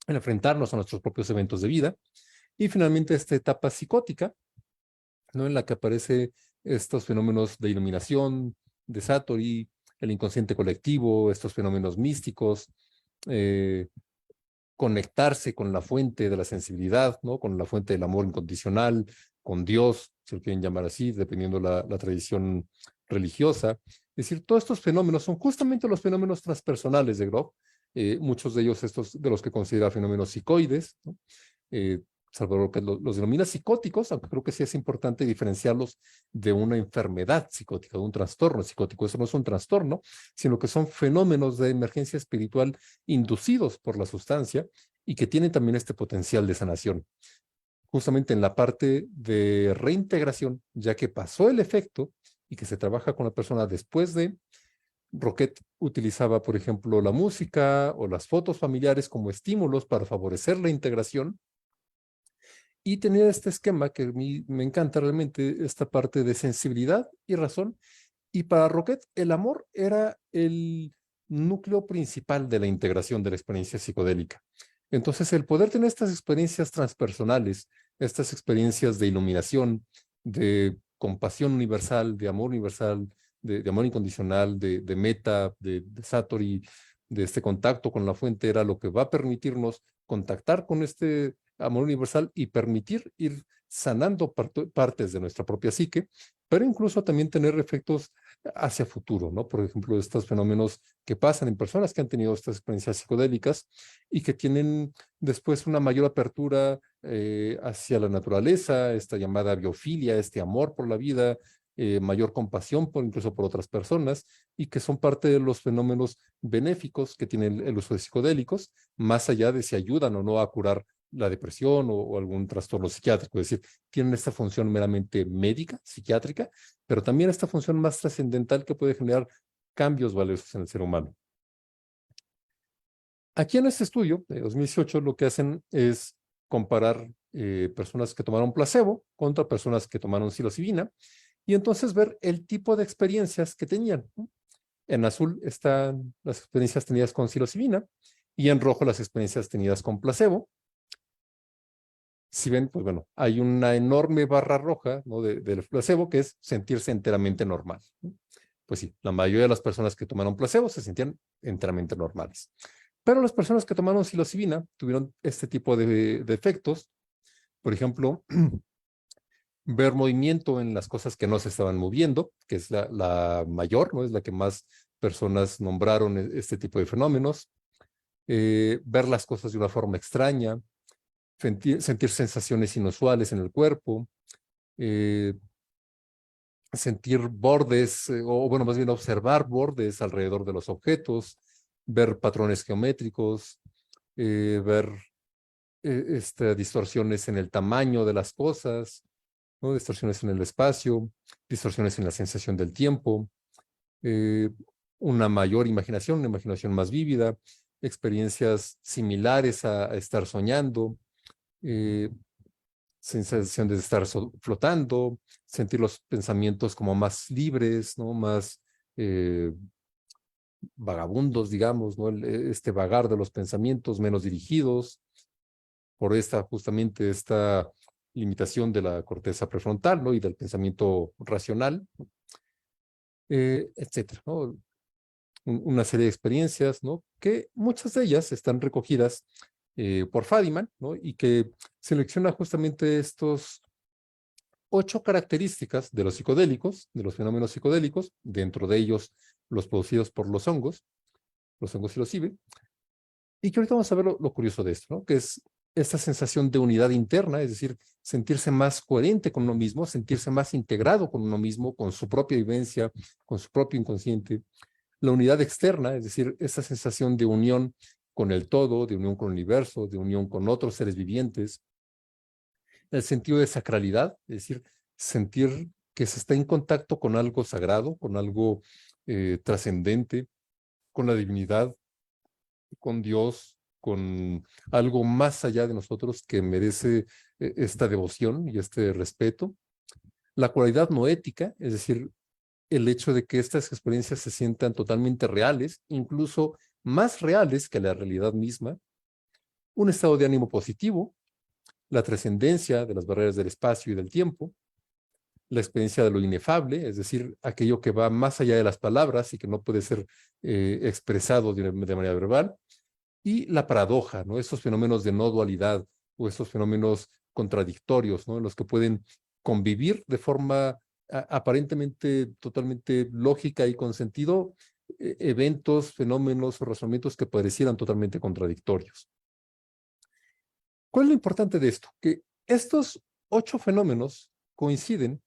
el enfrentarnos a nuestros propios eventos de vida. Y finalmente esta etapa psicótica, ¿no? En la que aparece estos fenómenos de iluminación, de Satori, el inconsciente colectivo, estos fenómenos místicos, conectarse con la fuente de la sensibilidad, ¿no? Con la fuente del amor incondicional, con Dios, si lo quieren llamar así, dependiendo la tradición religiosa. Es decir, todos estos fenómenos son justamente los fenómenos transpersonales de Grof, muchos de ellos estos de los que considera fenómenos psicoides, ¿no? Salvador que los denomina psicóticos, aunque creo que sí es importante diferenciarlos de una enfermedad psicótica, de un trastorno psicótico. Eso no es un trastorno, sino que son fenómenos de emergencia espiritual inducidos por la sustancia y que tienen también este potencial de sanación. Justamente en la parte de reintegración, ya que pasó el efecto y que se trabaja con la persona después de, Roquette utilizaba, por ejemplo, la música o las fotos familiares como estímulos para favorecer la integración. Y tenía este esquema que a mí me encanta realmente, esta parte de sensibilidad y razón. Y para Roquette, el amor era el núcleo principal de la integración de la experiencia psicodélica. Entonces, el poder tener estas experiencias transpersonales, estas experiencias de iluminación, de compasión universal, de amor incondicional, de meta, de Satori, de este contacto con la fuente, era lo que va a permitirnos contactar con este amor universal y permitir ir sanando partes de nuestra propia psique, pero incluso también tener efectos hacia futuro, ¿no? Por ejemplo, estos fenómenos que pasan en personas que han tenido estas experiencias psicodélicas y que tienen después una mayor apertura hacia la naturaleza, esta llamada biofilia, este amor por la vida, mayor compasión incluso por otras personas, y que son parte de los fenómenos benéficos que tiene el uso de psicodélicos, más allá de si ayudan o no a curar la depresión o algún trastorno psiquiátrico. Es decir, tienen esta función meramente médica, psiquiátrica, pero también esta función más trascendental que puede generar cambios valiosos en el ser humano. Aquí en este estudio de 2018 lo que hacen es comparar personas que tomaron placebo contra personas que tomaron psilocibina y entonces ver el tipo de experiencias que tenían. En azul están las experiencias tenidas con psilocibina y en rojo las experiencias tenidas con placebo. Si ven, pues bueno, hay una enorme barra roja, ¿no? del placebo, que es sentirse enteramente normal, ¿no? Pues sí, la mayoría de las personas que tomaron placebo se sentían enteramente normales. Pero las personas que tomaron psilocibina tuvieron este tipo de efectos. Por ejemplo, ver movimiento en las cosas que no se estaban moviendo, que es la mayor, ¿no? Es la que más personas nombraron este tipo de fenómenos. Ver las cosas de una forma extraña, sentir sensaciones inusuales en el cuerpo, sentir bordes, o bueno, más bien observar bordes alrededor de los objetos, ver patrones geométricos, ver distorsiones en el tamaño de las cosas, ¿no? Distorsiones en el espacio, distorsiones en la sensación del tiempo, una mayor imaginación, una imaginación más vívida, experiencias similares a estar soñando, sensación de estar flotando, sentir los pensamientos como más libres, ¿no? Más vagabundos, digamos, ¿no? Este vagar de los pensamientos menos dirigidos por justamente esta limitación de la corteza prefrontal, ¿no? Y del pensamiento racional, etcétera, ¿no? Una serie de experiencias, ¿no? Que muchas de ellas están recogidas por Fadiman, ¿no? Y que selecciona justamente estos 8 características de los psicodélicos, de los fenómenos psicodélicos, dentro de ellos los producidos por los hongos psilocibe, y que ahorita vamos a ver lo curioso de esto, ¿no? Que es esta sensación de unidad interna, es decir, sentirse más coherente con uno mismo, sentirse más integrado con uno mismo, con su propia vivencia, con su propio inconsciente. La unidad externa, es decir, esa sensación de unión con el todo, de unión con el universo, de unión con otros seres vivientes. El sentido de sacralidad, es decir, sentir que se está en contacto con algo sagrado, con algo trascendente, con la divinidad, con Dios, con algo más allá de nosotros que merece esta devoción y este respeto. La cualidad noética, es decir, el hecho de que estas experiencias se sientan totalmente reales, incluso más reales que la realidad misma. Un estado de ánimo positivo, la trascendencia de las barreras del espacio y del tiempo, la experiencia de lo inefable, es decir, aquello que va más allá de las palabras y que no puede ser expresado de manera verbal, y la paradoja, ¿no? Esos fenómenos de no dualidad o esos fenómenos contradictorios, ¿no? En los que pueden convivir de forma aparentemente totalmente lógica y con sentido eventos, fenómenos o razonamientos que parecieran totalmente contradictorios. ¿Cuál es lo importante de esto? Que estos 8 fenómenos coinciden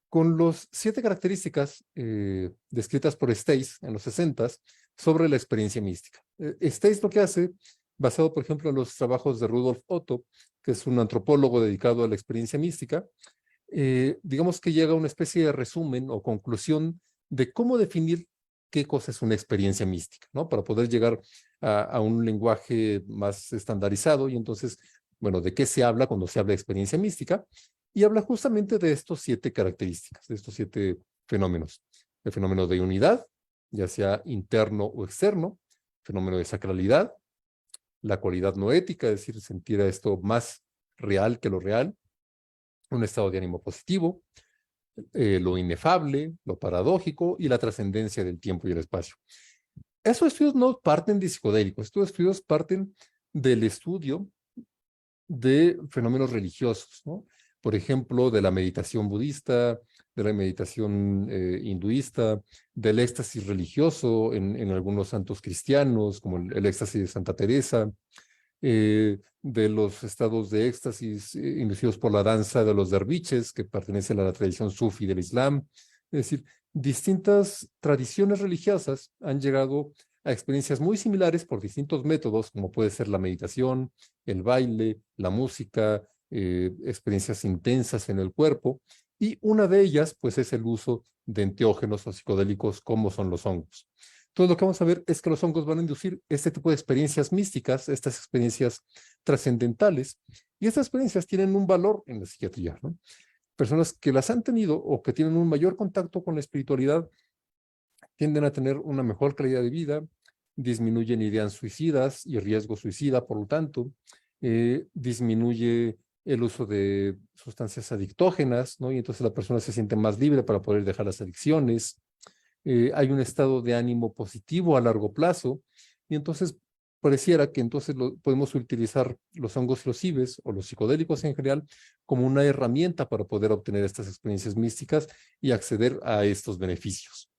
con las 7 características descritas por Stace en los 60 sobre la experiencia mística. Stace lo que hace, basado por ejemplo en los trabajos de Rudolf Otto, que es un antropólogo dedicado a la experiencia mística, digamos que llega a una especie de resumen o conclusión de cómo definir qué cosa es una experiencia mística, ¿no? Para poder llegar a un lenguaje más estandarizado y entonces, bueno, ¿de qué se habla cuando se habla de experiencia mística? Y habla justamente de estos 7 características, de estos 7 fenómenos. El fenómeno de unidad, ya sea interno o externo, fenómeno de sacralidad, la cualidad no ética, es decir, sentir a esto más real que lo real, un estado de ánimo positivo, lo inefable, lo paradójico y la trascendencia del tiempo y el espacio. Esos estudios no parten de psicodélicos, estos estudios parten del estudio de fenómenos religiosos, ¿no? Por ejemplo, de la meditación budista, de la meditación hinduista, del éxtasis religioso en algunos santos cristianos, como el éxtasis de Santa Teresa, de los estados de éxtasis inducidos por la danza de los derviches, que pertenecen a la tradición sufi del Islam. Es decir, distintas tradiciones religiosas han llegado a experiencias muy similares por distintos métodos, como puede ser la meditación, el baile, la música, experiencias intensas en el cuerpo, y una de ellas, pues, es el uso de enteógenos o psicodélicos como son los hongos. Entonces, lo que vamos a ver es que los hongos van a inducir este tipo de experiencias místicas, estas experiencias trascendentales, y estas experiencias tienen un valor en la psiquiatría, ¿no? Personas que las han tenido o que tienen un mayor contacto con la espiritualidad tienden a tener una mejor calidad de vida, disminuyen ideas suicidas y riesgo suicida, por lo tanto, disminuye el uso de sustancias adictógenas, ¿no? Y entonces la persona se siente más libre para poder dejar las adicciones. Hay un estado de ánimo positivo a largo plazo, y entonces pareciera que entonces podemos utilizar los hongos y los cibes o los psicodélicos en general como una herramienta para poder obtener estas experiencias místicas y acceder a estos beneficios.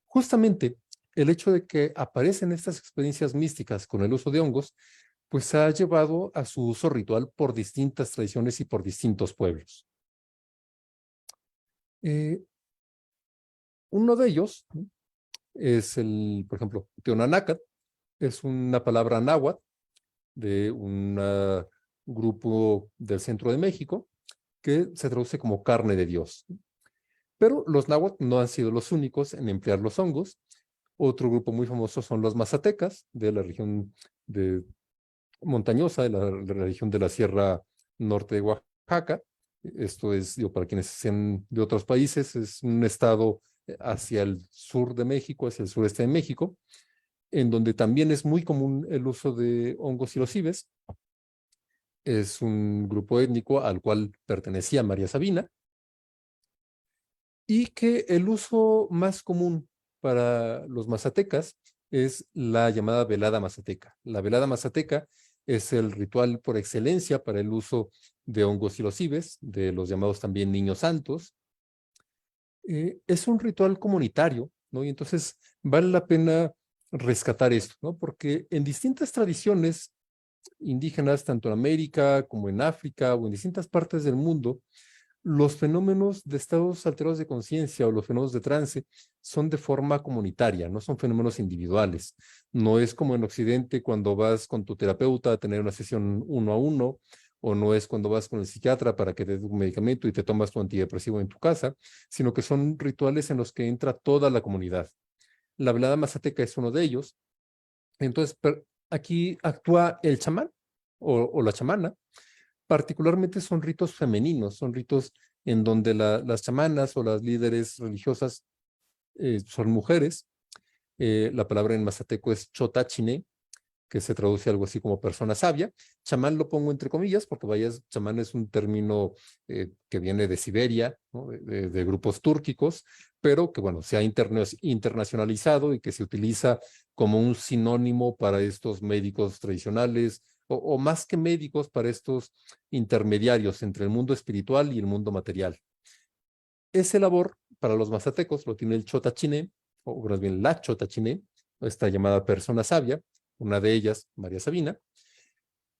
Justamente el hecho de que aparecen estas experiencias místicas con el uso de hongos, pues ha llevado a su uso ritual por distintas tradiciones y por distintos pueblos. Uno de ellos es por ejemplo, Teonanácat, es una palabra náhuatl de un grupo del centro de México que se traduce como carne de Dios. Pero los náhuatl no han sido los únicos en emplear los hongos. Otro grupo muy famoso son los mazatecas, de la región montañosa, de la región de la Sierra Norte de Oaxaca. Esto es, digo, para quienes sean de otros países, es un estado hacia el sur de México, hacia el sureste de México, en donde también es muy común el uso de hongos psilocibes. Es un grupo étnico al cual pertenecía María Sabina, y que el uso más común para los mazatecas es la llamada velada mazateca. La velada mazateca es el ritual por excelencia para el uso de hongos psilocibes, de los llamados también niños santos. Es un ritual comunitario, ¿no? Y entonces vale la pena rescatar esto, ¿no? Porque en distintas tradiciones indígenas, tanto en América como en África o en distintas partes del mundo, los fenómenos de estados alterados de conciencia o los fenómenos de trance son de forma comunitaria, no son fenómenos individuales. No es como en Occidente cuando vas con tu terapeuta a tener una sesión 1 a 1, o no es cuando vas con el psiquiatra para que te dé un medicamento y te tomas tu antidepresivo en tu casa, sino que son rituales en los que entra toda la comunidad. La velada mazateca es uno de ellos. Entonces, aquí actúa el chamán o la chamana. Particularmente son ritos femeninos, son ritos en donde las chamanas o las líderes religiosas son mujeres. La palabra en mazateco es chotachine, que se traduce algo así como persona sabia. Chamán lo pongo entre comillas porque vaya, chamán es un término que viene de Siberia, ¿no? de grupos túrquicos, pero que bueno, se ha internacionalizado y que se utiliza como un sinónimo para estos médicos tradicionales o más que médicos para estos intermediarios entre el mundo espiritual y el mundo material. Ese labor para los mazatecos lo tiene el Chotachiné, o más bien la Chotachiné, esta llamada persona sabia, una de ellas, María Sabina.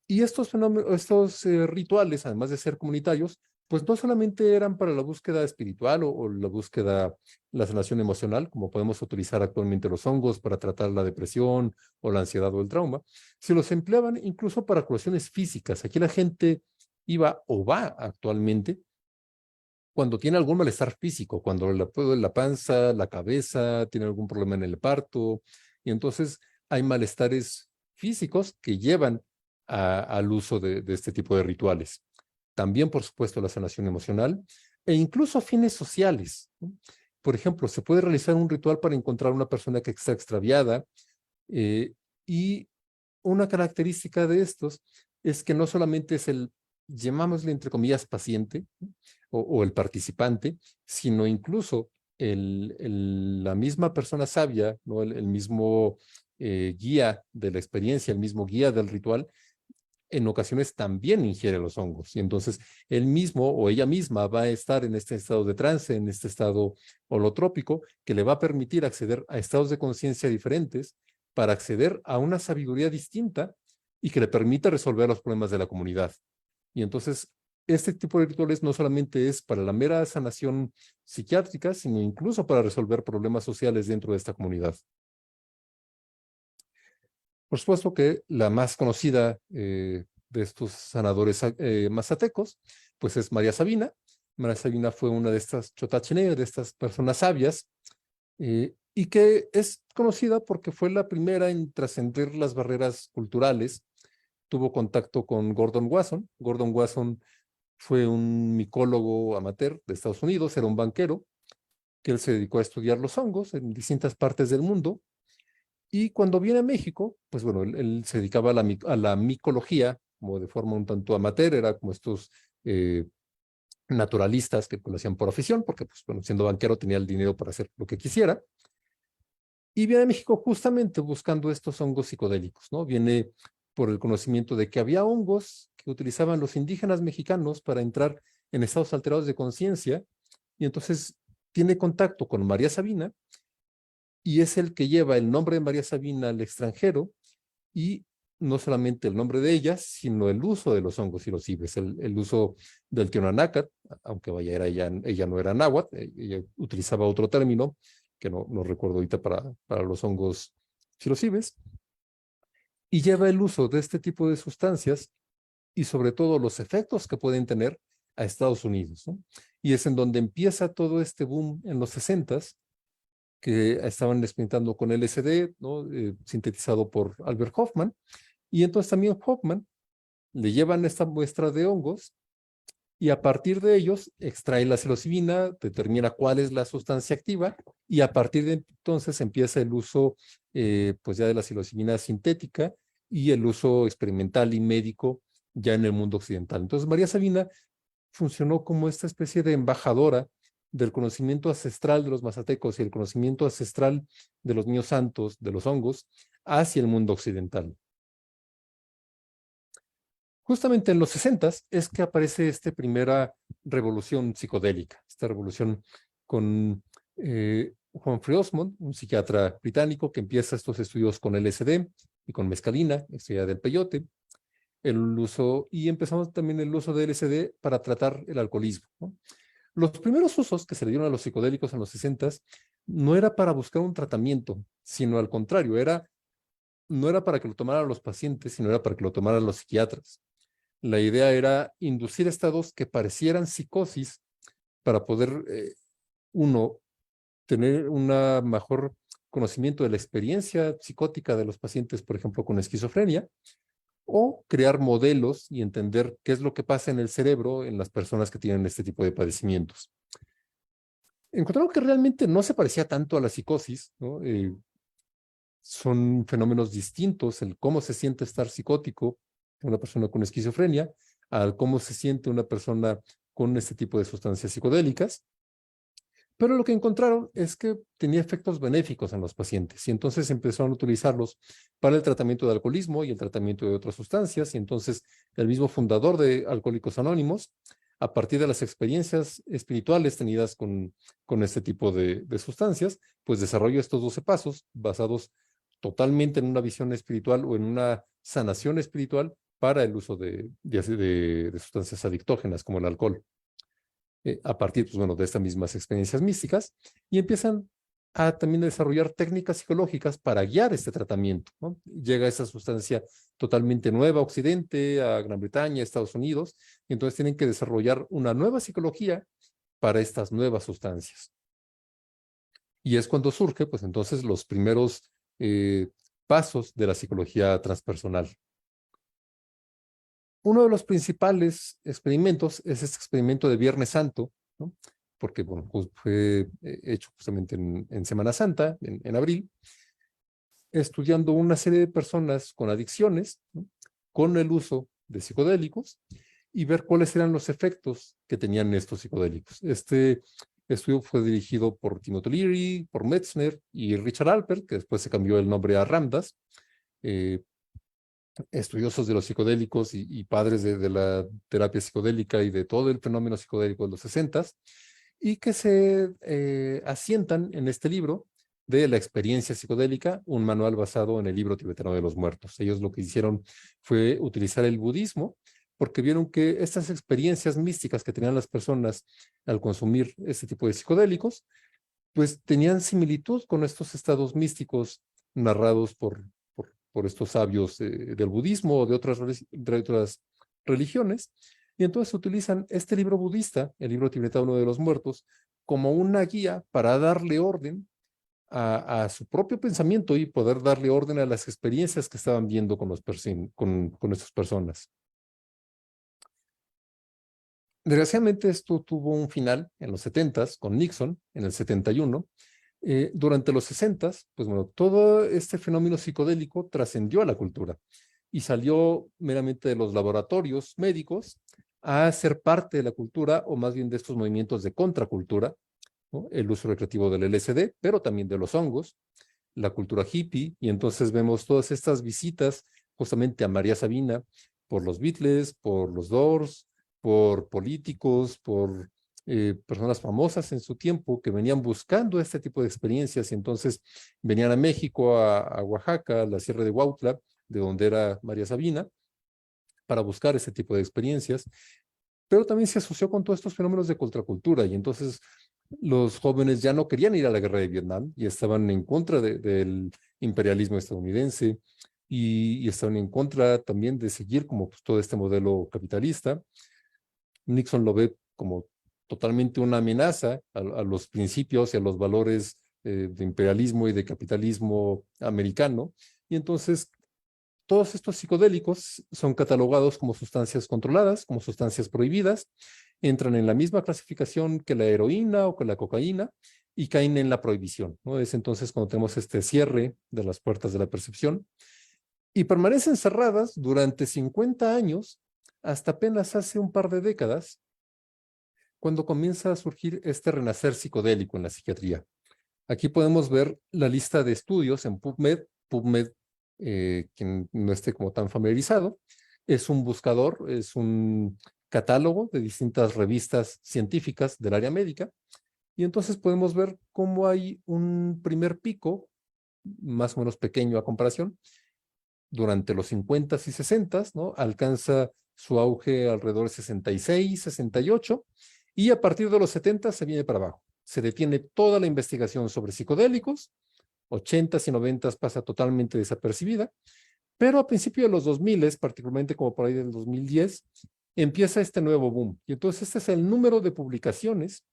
Y estos fenómenos, estos rituales, además de ser comunitarios, pues no solamente eran para la búsqueda espiritual o la búsqueda, la sanación emocional, como podemos utilizar actualmente los hongos para tratar la depresión o la ansiedad o el trauma, se los empleaban incluso para curaciones físicas. Aquí la gente iba o va actualmente cuando tiene algún malestar físico, cuando la panza, la cabeza, tiene algún problema en el parto, y entonces hay malestares físicos que llevan al uso de este tipo de rituales. También, por supuesto, la sanación emocional e incluso fines sociales, ¿no? Por ejemplo, se puede realizar un ritual para encontrar una persona que está extraviada, y una característica de estos es que no solamente es el, llamámosle entre comillas, paciente o el participante, sino incluso la misma persona sabia, ¿no? El mismo guía de la experiencia, el mismo guía del ritual, en ocasiones también ingiere los hongos. Y entonces él mismo o ella misma va a estar en este estado de trance, en este estado holotrópico, que le va a permitir acceder a estados de conciencia diferentes para acceder a una sabiduría distinta y que le permita resolver los problemas de la comunidad. Y entonces, este tipo de rituales no solamente es para la mera sanación psiquiátrica, sino incluso para resolver problemas sociales dentro de esta comunidad. Por supuesto que la más conocida de estos sanadores mazatecos, pues es María Sabina. María Sabina fue una de estas chotachiné, de estas personas sabias, y que es conocida porque fue la primera en trascender las barreras culturales. Tuvo contacto con Gordon Wasson. Gordon Wasson fue un micólogo amateur de Estados Unidos, era un banquero, que él se dedicó a estudiar los hongos en distintas partes del mundo. Y cuando viene a México, pues bueno, él se dedicaba a la micología, como de forma un tanto amateur, era como estos naturalistas que pues, lo hacían por afición, porque pues bueno, siendo banquero tenía el dinero para hacer lo que quisiera. Y viene a México justamente buscando estos hongos psicodélicos, ¿no? Viene por el conocimiento de que había hongos que utilizaban los indígenas mexicanos para entrar en estados alterados de conciencia, y entonces tiene contacto con María Sabina, y es el que lleva el nombre de María Sabina al extranjero, y no solamente el nombre de ella, sino el uso de los hongos y los ibes, el uso del Tionanácat, aunque vaya, ella no era náhuatl, ella utilizaba otro término, que no recuerdo ahorita para los hongos psilocibes, y lleva el uso de este tipo de sustancias y sobre todo los efectos que pueden tener a Estados Unidos, ¿no? Y es en donde empieza todo este boom en los 60s, que estaban experimentando con LSD, ¿no? Sintetizado por Albert Hoffman, y entonces también Hoffman le llevan esta muestra de hongos y a partir de ellos extrae la psilocibina, determina cuál es la sustancia activa y a partir de entonces empieza el uso pues ya de la psilocibina sintética y el uso experimental y médico ya en el mundo occidental. Entonces María Sabina funcionó como esta especie de embajadora del conocimiento ancestral de los mazatecos y el conocimiento ancestral de los niños santos, de los hongos, hacia el mundo occidental. Justamente en los 60s es que aparece esta primera revolución psicodélica, esta revolución con Humphrey Osmond, un psiquiatra británico que empieza estos estudios con LSD y con mescalina, estrella del peyote, y empezamos también el uso de LSD para tratar el alcoholismo, ¿no? Los primeros usos que se le dieron a los psicodélicos en los 60s no era para buscar un tratamiento, sino al contrario, no era para que lo tomaran los pacientes, sino era para que lo tomaran los psiquiatras. La idea era inducir estados que parecieran psicosis para poder, uno, tener un mejor conocimiento de la experiencia psicótica de los pacientes, por ejemplo, con esquizofrenia, o crear modelos y entender qué es lo que pasa en el cerebro en las personas que tienen este tipo de padecimientos. Encontraron que realmente no se parecía tanto a la psicosis, ¿no? Son fenómenos distintos, el cómo se siente estar psicótico una persona con esquizofrenia, al cómo se siente una persona con este tipo de sustancias psicodélicas, Pero lo que encontraron es que tenía efectos benéficos en los pacientes y entonces empezaron a utilizarlos para el tratamiento de alcoholismo y el tratamiento de otras sustancias. Y entonces el mismo fundador de Alcohólicos Anónimos, a partir de las experiencias espirituales tenidas con este tipo de sustancias, pues desarrolló estos 12 pasos basados totalmente en una visión espiritual o en una sanación espiritual para el uso de sustancias adictógenas como el alcohol. A partir, pues bueno, de estas mismas experiencias místicas, y empiezan a también desarrollar técnicas psicológicas para guiar este tratamiento, ¿no? Llega esa sustancia totalmente nueva a Occidente, a Gran Bretaña, a Estados Unidos, y entonces tienen que desarrollar una nueva psicología para estas nuevas sustancias. Y es cuando surge, pues entonces, los primeros pasos de la psicología transpersonal. Uno de los principales experimentos es este experimento de Viernes Santo, ¿no? Porque bueno, pues fue hecho justamente en Semana Santa, en abril, estudiando una serie de personas con adicciones, ¿no? Con el uso de psicodélicos y ver cuáles eran los efectos que tenían estos psicodélicos. Este estudio fue dirigido por Timothy Leary, por Metzner y Richard Alpert, que después se cambió el nombre a Ramdas, estudiosos de los psicodélicos y padres de la terapia psicodélica y de todo el fenómeno psicodélico de los 60s, y que se asientan en este libro de la experiencia psicodélica, un manual basado en el libro tibetano de los muertos. Ellos lo que hicieron fue utilizar el budismo, porque vieron que estas experiencias místicas que tenían las personas al consumir este tipo de psicodélicos, pues tenían similitud con estos estados místicos narrados por estos sabios del budismo o de otras religiones. Y entonces utilizan este libro budista, el libro tibetano de los muertos, como una guía para darle orden a su propio pensamiento y poder darle orden a las experiencias que estaban viendo con estas personas. Desgraciadamente esto tuvo un final en los 70s con Nixon, en el 71. Durante los 60s, pues bueno, todo este fenómeno psicodélico trascendió a la cultura y salió meramente de los laboratorios médicos a ser parte de la cultura, o más bien de estos movimientos de contracultura, ¿no? El uso recreativo del LSD, pero también de los hongos, la cultura hippie, y entonces vemos todas estas visitas justamente a María Sabina por los Beatles, por los Doors, por políticos, por personas famosas en su tiempo que venían buscando este tipo de experiencias y entonces venían a México, a Oaxaca, a la Sierra de Huautla, de donde era María Sabina, para buscar ese tipo de experiencias, pero también se asoció con todos estos fenómenos de contracultura y entonces los jóvenes ya no querían ir a la guerra de Vietnam y estaban en contra del imperialismo estadounidense y estaban en contra también de seguir como pues, todo este modelo capitalista. Nixon lo ve como totalmente una amenaza a los principios y a los valores de imperialismo y de capitalismo americano. Y entonces todos estos psicodélicos son catalogados como sustancias controladas, como sustancias prohibidas, entran en la misma clasificación que la heroína o que la cocaína y caen en la prohibición, ¿no? Es entonces cuando tenemos este cierre de las puertas de la percepción y permanecen cerradas durante 50 años hasta apenas hace un par de décadas, cuando comienza a surgir este renacer psicodélico en la psiquiatría. Aquí podemos ver la lista de estudios en PubMed. PubMed, quien no esté como tan familiarizado, es un buscador, es un catálogo de distintas revistas científicas del área médica, y entonces podemos ver cómo hay un primer pico, más o menos pequeño a comparación, durante los 50s y 60s, ¿no? Alcanza su auge alrededor de 66, 68, y a partir de los 70 se viene para abajo. Se detiene toda la investigación sobre psicodélicos, 80s y 90s pasa totalmente desapercibida, pero a principios de los 2000, particularmente como por ahí del 2010, empieza este nuevo boom. Y entonces este es el número de publicaciones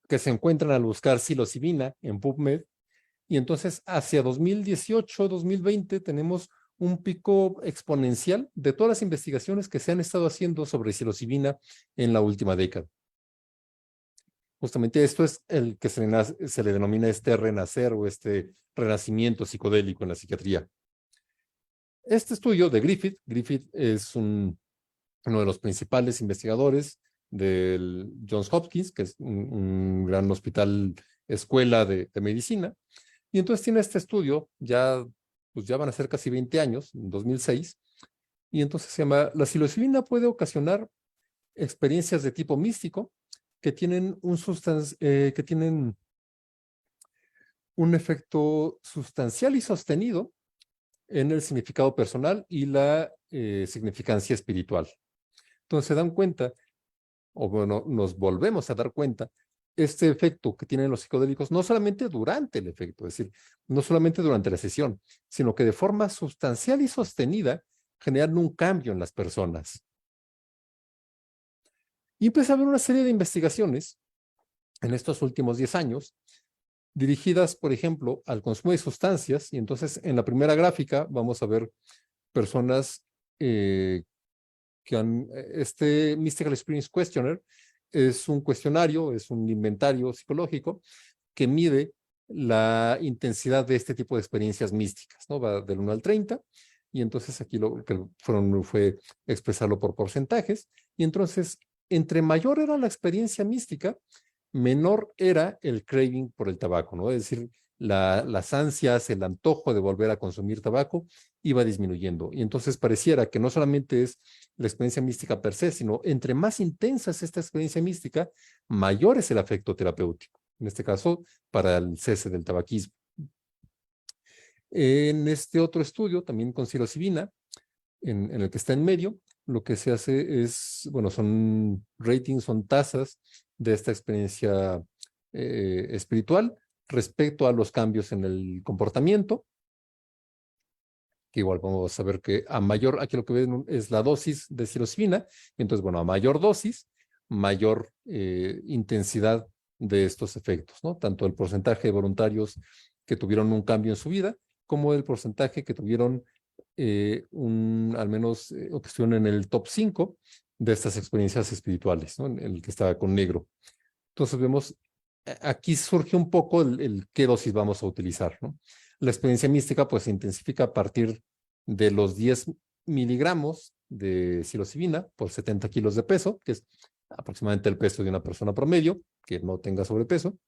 que se encuentran al buscar psilocibina en PubMed. Y entonces hacia 2018, 2020 tenemos un pico exponencial de todas las investigaciones que se han estado haciendo sobre psilocibina en la última década. Justamente esto es el que se le denomina este renacer o este renacimiento psicodélico en la psiquiatría. Este estudio de Griffith es uno de los principales investigadores del Johns Hopkins, que es un gran hospital, escuela de medicina. Y entonces tiene este estudio, pues ya van a ser casi 20 años, en 2006, y entonces se llama, la psilocibina puede ocasionar experiencias de tipo místico que tienen que tienen un efecto sustancial y sostenido en el significado personal y la significancia espiritual. Entonces se dan cuenta, o bueno, nos volvemos a dar cuenta, este efecto que tienen los psicodélicos, no solamente durante el efecto, es decir, no solamente durante la sesión, sino que de forma sustancial y sostenida generan un cambio en las personas. Y empieza a haber una serie de investigaciones en estos últimos 10 años, dirigidas, por ejemplo, al consumo de sustancias, y entonces en la primera gráfica vamos a ver personas que este Mystical Experience Questionnaire es un cuestionario, es un inventario psicológico que mide la intensidad de este tipo de experiencias místicas, ¿no? Va del 1 al 30, y entonces aquí lo que fue expresarlo por porcentajes, y entonces entre mayor era la experiencia mística, menor era el craving por el tabaco, ¿no? Es decir, las ansias, el antojo de volver a consumir tabaco iba disminuyendo. Y entonces pareciera que no solamente es la experiencia mística per se, sino entre más intensa es esta experiencia mística, mayor es el efecto terapéutico. En este caso, para el cese del tabaquismo. En este otro estudio, también con psilocibina, en el que está en medio, lo que se hace es, bueno, son ratings, son tasas de esta experiencia espiritual respecto a los cambios en el comportamiento, que igual vamos a ver que a mayor, aquí lo que ven es la dosis de psilocibina, entonces, bueno, a mayor dosis, mayor intensidad de estos efectos, ¿no? Tanto el porcentaje de voluntarios que tuvieron un cambio en su vida, como el porcentaje que tuvieron al menos, o que estuvieron en el top 5 de estas experiencias espirituales, ¿no? En el que estaba con negro. Entonces vemos, aquí surge un poco el qué dosis vamos a utilizar, ¿no? La experiencia mística pues se intensifica a partir de los 10 miligramos de psilocibina por 70 kilos de peso, que es aproximadamente el peso de una persona promedio que no tenga sobrepeso.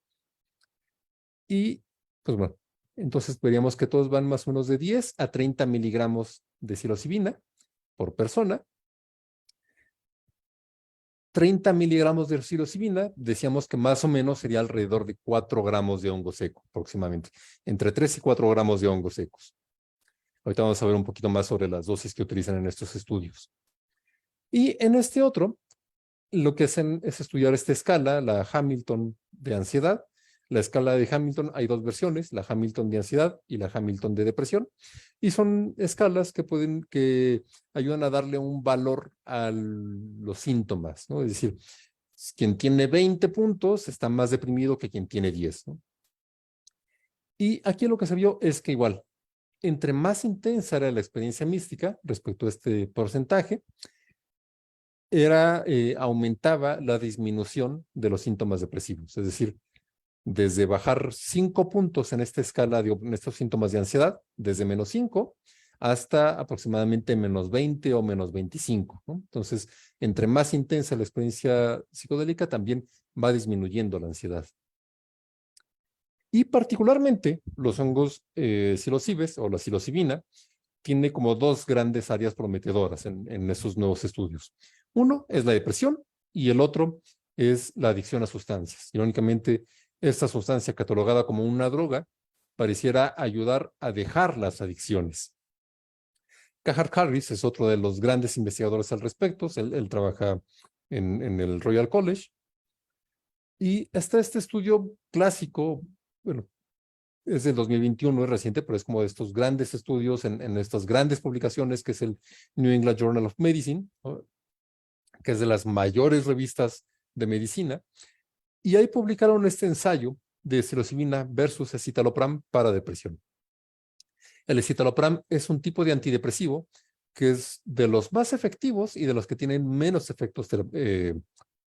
Y pues bueno, entonces veríamos que todos van más o menos de 10 a 30 miligramos de psilocibina por persona. 30 miligramos de psilocibina, decíamos que más o menos sería alrededor de 4 gramos de hongo seco, aproximadamente, entre 3 y 4 gramos de hongos secos. Ahorita vamos a ver un poquito más sobre las dosis que utilizan en estos estudios. Y en este otro, lo que hacen es estudiar esta escala, la Hamilton de ansiedad. La escala de Hamilton hay dos versiones, la Hamilton de ansiedad y la Hamilton de depresión. Y son escalas que ayudan a darle un valor a los síntomas, ¿no? Es decir, quien tiene 20 puntos está más deprimido que quien tiene 10, ¿no? Y aquí lo que se vio es que igual, entre más intensa era la experiencia mística respecto a este porcentaje, aumentaba la disminución de los síntomas depresivos. Es decir, desde bajar 5 puntos en esta escala en estos síntomas de ansiedad, desde menos 5 hasta aproximadamente menos 20 o menos 25, ¿no? Entonces, entre más intensa la experiencia psicodélica, también va disminuyendo la ansiedad. Y particularmente los hongos psilocibes o la psilocibina tiene como dos grandes áreas prometedoras en esos nuevos estudios. Uno es la depresión y el otro es la adicción a sustancias. Irónicamente, esta sustancia catalogada como una droga pareciera ayudar a dejar las adicciones. Cahar Harris es otro de los grandes investigadores al respecto. Él trabaja en el Royal College. Y está este estudio clásico, bueno, es del 2021, es reciente, pero es como de estos grandes estudios en estas grandes publicaciones, que es el New England Journal of Medicine, ¿no? Que es de las mayores revistas de medicina. Y ahí publicaron este ensayo de psilocibina versus escitalopram para depresión. El escitalopram es un tipo de antidepresivo que es de los más efectivos y de los que tienen menos efectos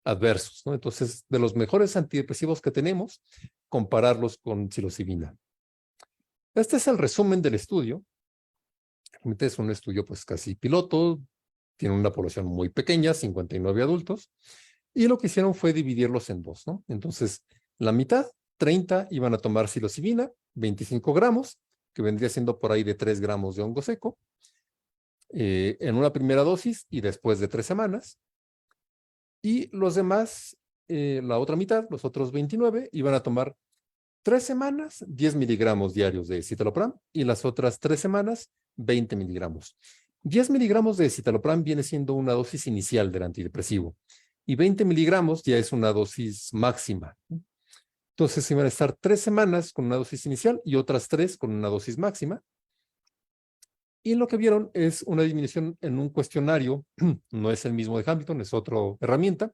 adversos, ¿no? Entonces, de los mejores antidepresivos que tenemos, compararlos con psilocibina. Este es el resumen del estudio. Realmente es un estudio pues casi piloto, tiene una población muy pequeña, 59 adultos, Y lo que hicieron fue dividirlos en dos, ¿no? Entonces, la mitad, 30, iban a tomar psilocibina, 25 gramos, que vendría siendo por ahí de 3 gramos de hongo seco, en una primera dosis y después de 3 semanas. Y los demás, la otra mitad, los otros 29, iban a tomar 3 semanas, 10 miligramos diarios de citalopram, y las otras 3 semanas, 20 miligramos. 10 miligramos de citalopram viene siendo una dosis inicial del antidepresivo, y 20 miligramos ya es una dosis máxima. Entonces iban a estar 3 semanas con una dosis inicial y otras 3 con una dosis máxima. Y lo que vieron es una disminución en un cuestionario, no es el mismo de Hamilton, es otra herramienta,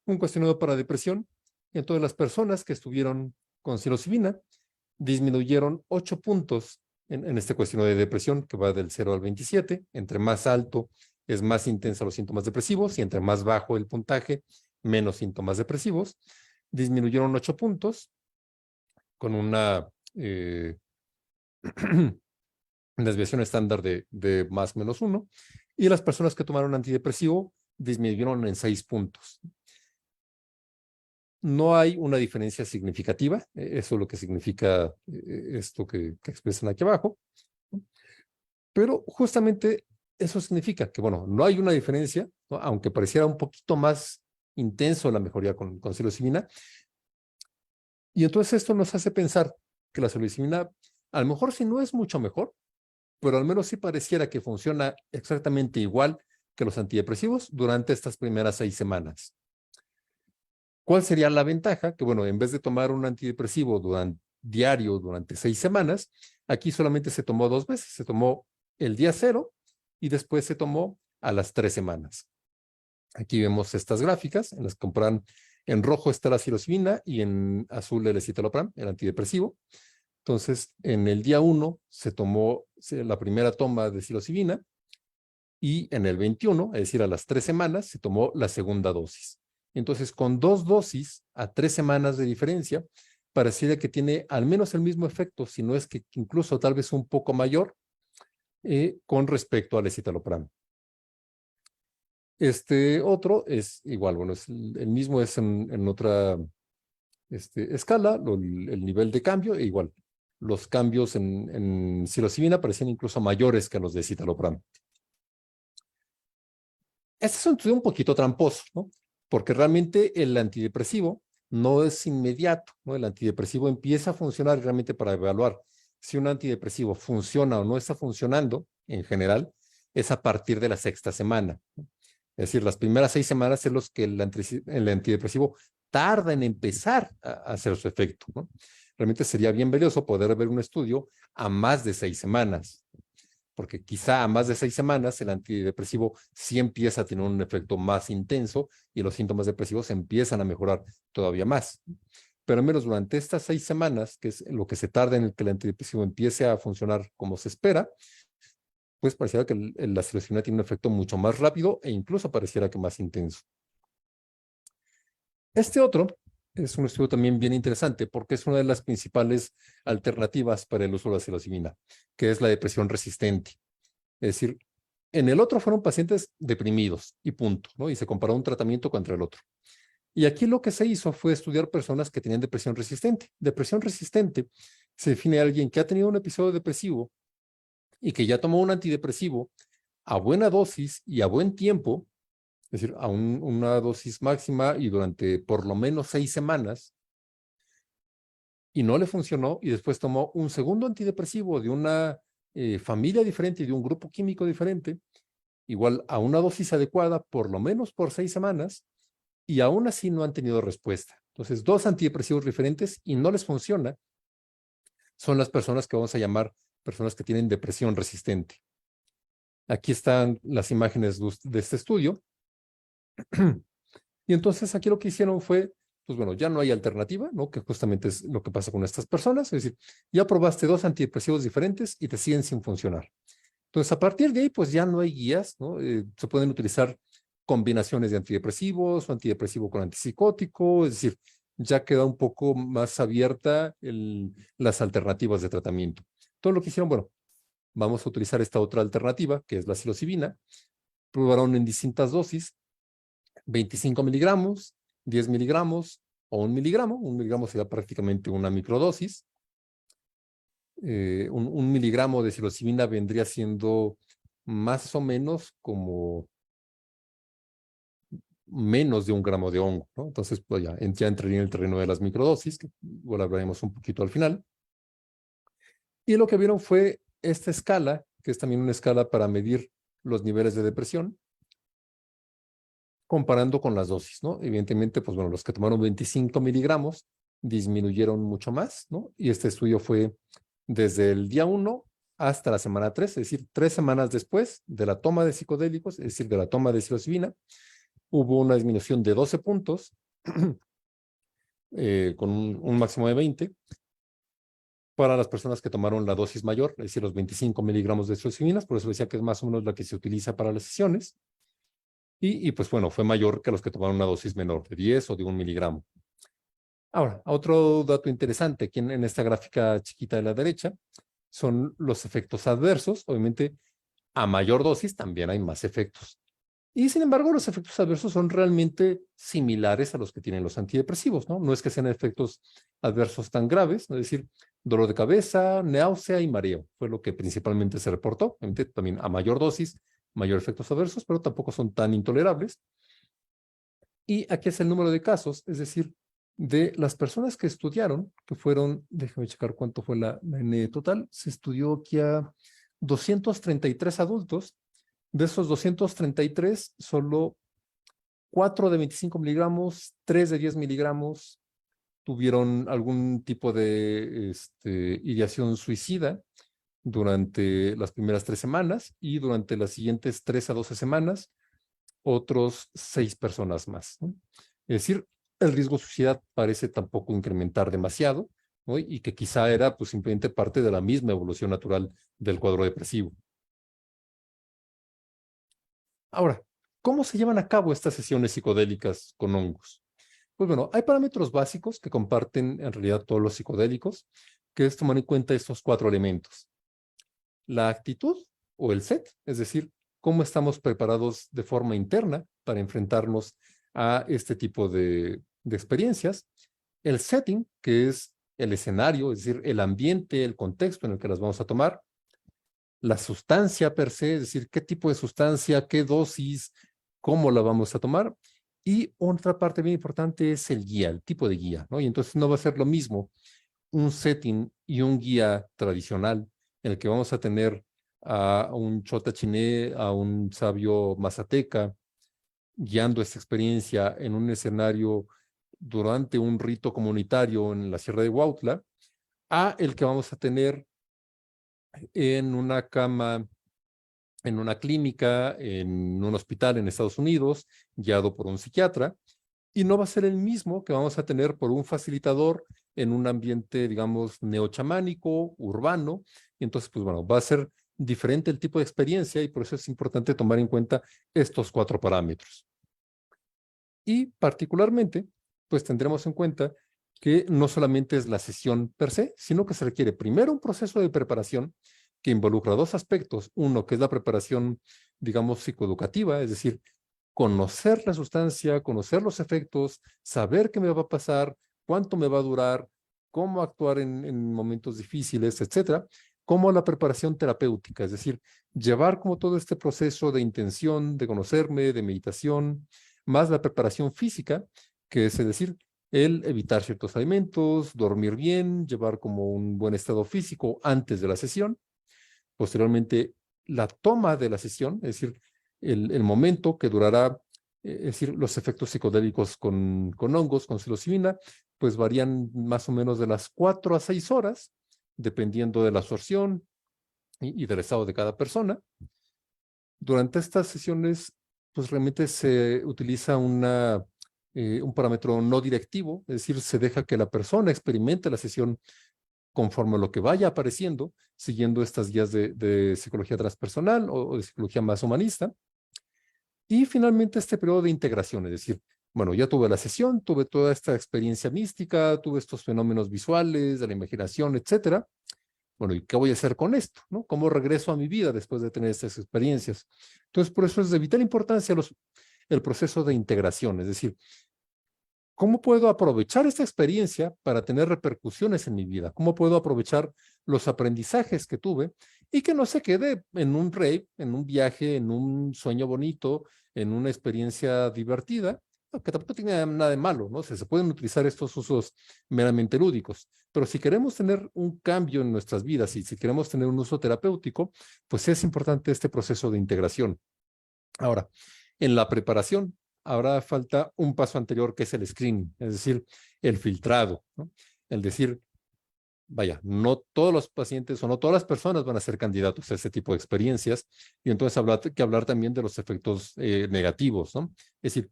un cuestionario para depresión. Y entonces las personas que estuvieron con psilocibina disminuyeron 8 puntos en este cuestionario de depresión, que va del 0 al 27. Entre más alto es más intensa los síntomas depresivos, y entre más bajo el puntaje, menos síntomas depresivos. Disminuyeron 8 puntos con una desviación estándar de más o menos 1, y las personas que tomaron antidepresivo disminuyeron en 6 puntos. No hay una diferencia significativa, eso es lo que significa esto que expresan aquí abajo, pero justamente eso significa que, bueno, no hay una diferencia, ¿no? Aunque pareciera un poquito más intenso la mejoría con psilocibina, y entonces esto nos hace pensar que la psilocibina, a lo mejor sí no es mucho mejor, pero al menos sí pareciera que funciona exactamente igual que los antidepresivos durante estas primeras 6 semanas. ¿Cuál sería la ventaja? Que, bueno, en vez de tomar un antidepresivo diario durante 6 semanas, aquí solamente se tomó 2 veces. Se tomó el día 0 y después se tomó a las 3 semanas. Aquí vemos estas gráficas en las que comparan, en rojo está la psilocibina y en azul el escitalopram, el antidepresivo. Entonces, en el día 1 se tomó la primera toma de psilocibina, y en el 21, es decir, a las 3 semanas, se tomó la segunda dosis. Entonces, con 2 dosis a 3 semanas de diferencia, pareciera que tiene al menos el mismo efecto, si no es que incluso tal vez un poco mayor, con respecto al escitalopram. Este otro es igual, bueno, es el mismo, es en otra escala, el nivel de cambio, e igual. Los cambios en psilocibina parecían incluso mayores que los de citalopram. Este es un estudio un poquito tramposo, ¿no? Porque realmente el antidepresivo no es inmediato, ¿no? El antidepresivo empieza a funcionar realmente para evaluar si un antidepresivo funciona o no está funcionando, en general, es a partir de la 6ª semana, ¿no? Es decir, las primeras 6 semanas es los que el antidepresivo tarda en empezar a hacer su efecto, ¿no? Realmente sería bien valioso poder ver un estudio a más de 6 semanas, porque quizá a más de 6 semanas el antidepresivo sí empieza a tener un efecto más intenso y los síntomas depresivos empiezan a mejorar todavía más. Pero al menos durante estas 6 semanas, que es lo que se tarda en el que el antidepresivo empiece a funcionar como se espera, pues pareciera que la psilocibina tiene un efecto mucho más rápido e incluso pareciera que más intenso. Este otro es un estudio también bien interesante porque es una de las principales alternativas para el uso de la psilocibina, que es la depresión resistente. Es decir, en el otro fueron pacientes deprimidos y punto, ¿no? Y se comparó un tratamiento contra el otro. Y aquí lo que se hizo fue estudiar personas que tenían depresión resistente. Depresión resistente se define a alguien que ha tenido un episodio depresivo y que ya tomó un antidepresivo a buena dosis y a buen tiempo, es decir, a una dosis máxima y durante por lo menos 6 semanas, y no le funcionó, y después tomó un segundo antidepresivo de una familia diferente y de un grupo químico diferente, igual a una dosis adecuada, por lo menos por 6 semanas, y aún así no han tenido respuesta. Entonces, 2 antidepresivos diferentes y no les funciona, son las personas que vamos a llamar personas que tienen depresión resistente. Aquí están las imágenes de este estudio. Y entonces aquí lo que hicieron fue, pues bueno, ya no hay alternativa, ¿no? Que justamente es lo que pasa con estas personas. Es decir, ya probaste 2 antidepresivos diferentes y te siguen sin funcionar. Entonces, a partir de ahí, pues ya no hay guías, ¿no? Se pueden utilizar combinaciones de antidepresivos o antidepresivo con antipsicótico, es decir, ya queda un poco más abierta las alternativas de tratamiento. Todo lo que hicieron, bueno, vamos a utilizar esta otra alternativa, que es la psilocibina. Probaron en distintas dosis, 25 miligramos, 10 miligramos o 1 miligramo. 1 miligramo sería prácticamente una microdosis. 1 miligramo de psilocibina vendría siendo más o menos como menos de 1 gramo de hongo, ¿no? Entonces, pues ya entraría en el terreno de las microdosis, que igual hablaremos un poquito al final. Y lo que vieron fue esta escala, que es también una escala para medir los niveles de depresión, comparando con las dosis, ¿no? Evidentemente, pues bueno, los que tomaron 25 miligramos disminuyeron mucho más, ¿no? Y este estudio fue desde el día 1 hasta la semana 3, es decir, 3 semanas después de la toma de psicodélicos, es decir, de la toma de psilocibina, hubo una disminución de 12 puntos, con un máximo de 20, para las personas que tomaron la dosis mayor, es decir, los 25 miligramos de psilocibina, por eso decía que es más o menos la que se utiliza para las sesiones. Y pues bueno, fue mayor que los que tomaron una dosis menor, de 10 o de 1 miligramo. Ahora, otro dato interesante aquí en esta gráfica chiquita de la derecha son los efectos adversos. Obviamente, a mayor dosis también hay más efectos. Y sin embargo, los efectos adversos son realmente similares a los que tienen los antidepresivos, ¿no? No es que sean efectos adversos tan graves, ¿no? Es decir, dolor de cabeza, náusea y mareo fue lo que principalmente se reportó. Obviamente, también a mayor dosis, mayor efectos adversos, pero tampoco son tan intolerables. Y aquí es el número de casos, es decir, de las personas que estudiaron, que fueron, déjame checar cuánto fue la N total, se estudió aquí a 233 adultos. De esos 233, solo 4 de 25 miligramos, 3 de 10 miligramos tuvieron algún tipo de ideación suicida durante las primeras 3 semanas, y durante las siguientes 3 a 12 semanas, otros 6 personas más, ¿no? Es decir, el riesgo suicida parece tampoco incrementar demasiado, ¿no? Y que quizá era pues simplemente parte de la misma evolución natural del cuadro depresivo. Ahora, ¿cómo se llevan a cabo estas sesiones psicodélicas con hongos? Pues bueno, hay parámetros básicos que comparten en realidad todos los psicodélicos, que es tomar en cuenta estos 4 elementos. La actitud o el set, es decir, cómo estamos preparados de forma interna para enfrentarnos a este tipo de experiencias. El setting, que es el escenario, es decir, el ambiente, el contexto en el que las vamos a tomar. La sustancia per se, es decir, qué tipo de sustancia, qué dosis, cómo la vamos a tomar. Y otra parte bien importante es el guía, el tipo de guía, ¿no? Y entonces no va a ser lo mismo un setting y un guía tradicional en el que vamos a tener a un chota chiné, a un sabio mazateca, guiando esta experiencia en un escenario durante un rito comunitario en la Sierra de Huautla, a el que vamos a tener en una cama, en una clínica, en un hospital en Estados Unidos, guiado por un psiquiatra, y no va a ser el mismo que vamos a tener por un facilitador en un ambiente, digamos, neochamánico, urbano. Y entonces, pues bueno, va a ser diferente el tipo de experiencia, y por eso es importante tomar en cuenta estos 4 parámetros. Y particularmente, pues tendremos en cuenta que no solamente es la sesión per se, sino que se requiere primero un proceso de preparación que involucra 2 aspectos. Uno, que es la preparación, digamos, psicoeducativa, es decir, conocer la sustancia, conocer los efectos, saber qué me va a pasar, cuánto me va a durar, cómo actuar en momentos difíciles, etcétera, como la preparación terapéutica, es decir, llevar como todo este proceso de intención, de conocerme, de meditación, más la preparación física, que es decir, el evitar ciertos alimentos, dormir bien, llevar como un buen estado físico antes de la sesión. Posteriormente, la toma de la sesión, es decir, el momento que durará, es decir, los efectos psicodélicos con hongos, con psilocibina, pues varían más o menos de las 4 a 6 horas, dependiendo de la absorción y del estado de cada persona. Durante estas sesiones, pues realmente se utiliza un parámetro no directivo, es decir, se deja que la persona experimente la sesión conforme a lo que vaya apareciendo, siguiendo estas guías de psicología transpersonal o de psicología más humanista. Y finalmente este periodo de integración, es decir, bueno, ya tuve la sesión, tuve toda esta experiencia mística, tuve estos fenómenos visuales, de la imaginación, etcétera. Bueno, ¿y qué voy a hacer con esto? ¿No? ¿Cómo regreso a mi vida después de tener estas experiencias? Entonces, por eso es de vital importancia el proceso de integración, es decir, ¿cómo puedo aprovechar esta experiencia para tener repercusiones en mi vida? ¿Cómo puedo aprovechar los aprendizajes que tuve y que no se quede en un rave, en un viaje, en un sueño bonito, en una experiencia divertida, que tampoco tiene nada de malo, ¿no? Se pueden utilizar estos usos meramente lúdicos, pero si queremos tener un cambio en nuestras vidas y si queremos tener un uso terapéutico, pues es importante este proceso de integración. Ahora, en la preparación, ahora falta un paso anterior que es el screening, es decir, el filtrado, ¿no? El decir, vaya, no todos los pacientes o no todas las personas van a ser candidatos a este tipo de experiencias y entonces habrá que hablar también de los efectos negativos, ¿no? Es decir,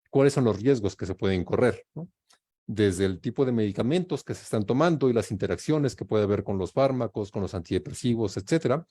cuáles son los riesgos que se pueden correr, ¿no? Desde el tipo de medicamentos que se están tomando y las interacciones que puede haber con los fármacos, con los antidepresivos, etcétera,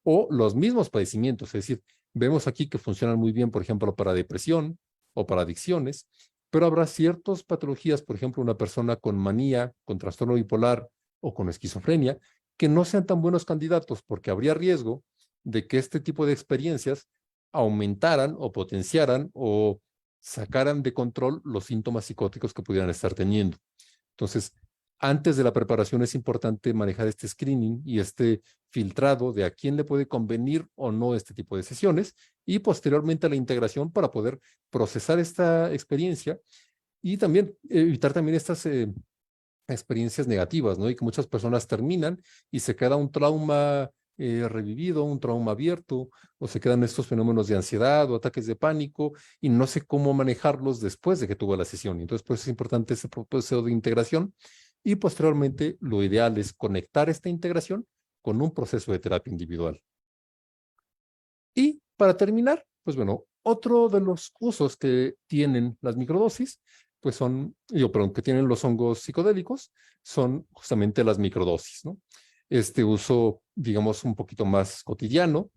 o los mismos padecimientos, es decir, vemos aquí que funcionan muy bien, por ejemplo, para depresión o para adicciones, pero habrá ciertas patologías, por ejemplo, una persona con manía, con trastorno bipolar o con esquizofrenia, que no sean tan buenos candidatos porque habría riesgo de que este tipo de experiencias aumentaran o potenciaran o sacaran de control los síntomas psicóticos que pudieran estar teniendo. Entonces, antes de la preparación es importante manejar este screening y este filtrado de a quién le puede convenir o no este tipo de sesiones y posteriormente a la integración para poder procesar esta experiencia y también evitar también estas experiencias negativas, ¿no? Y que muchas personas terminan y se queda un trauma revivido, un trauma abierto, o se quedan estos fenómenos de ansiedad o ataques de pánico y no sé cómo manejarlos después de que tuvo la sesión. Entonces, pues es importante ese proceso de integración y posteriormente lo ideal es conectar esta integración con un proceso de terapia individual. Y para terminar, pues bueno, otro de los usos que tienen las microdosis, pues son, perdón, que tienen los hongos psicodélicos, son justamente las microdosis, ¿no? Este uso, digamos, un poquito más cotidiano,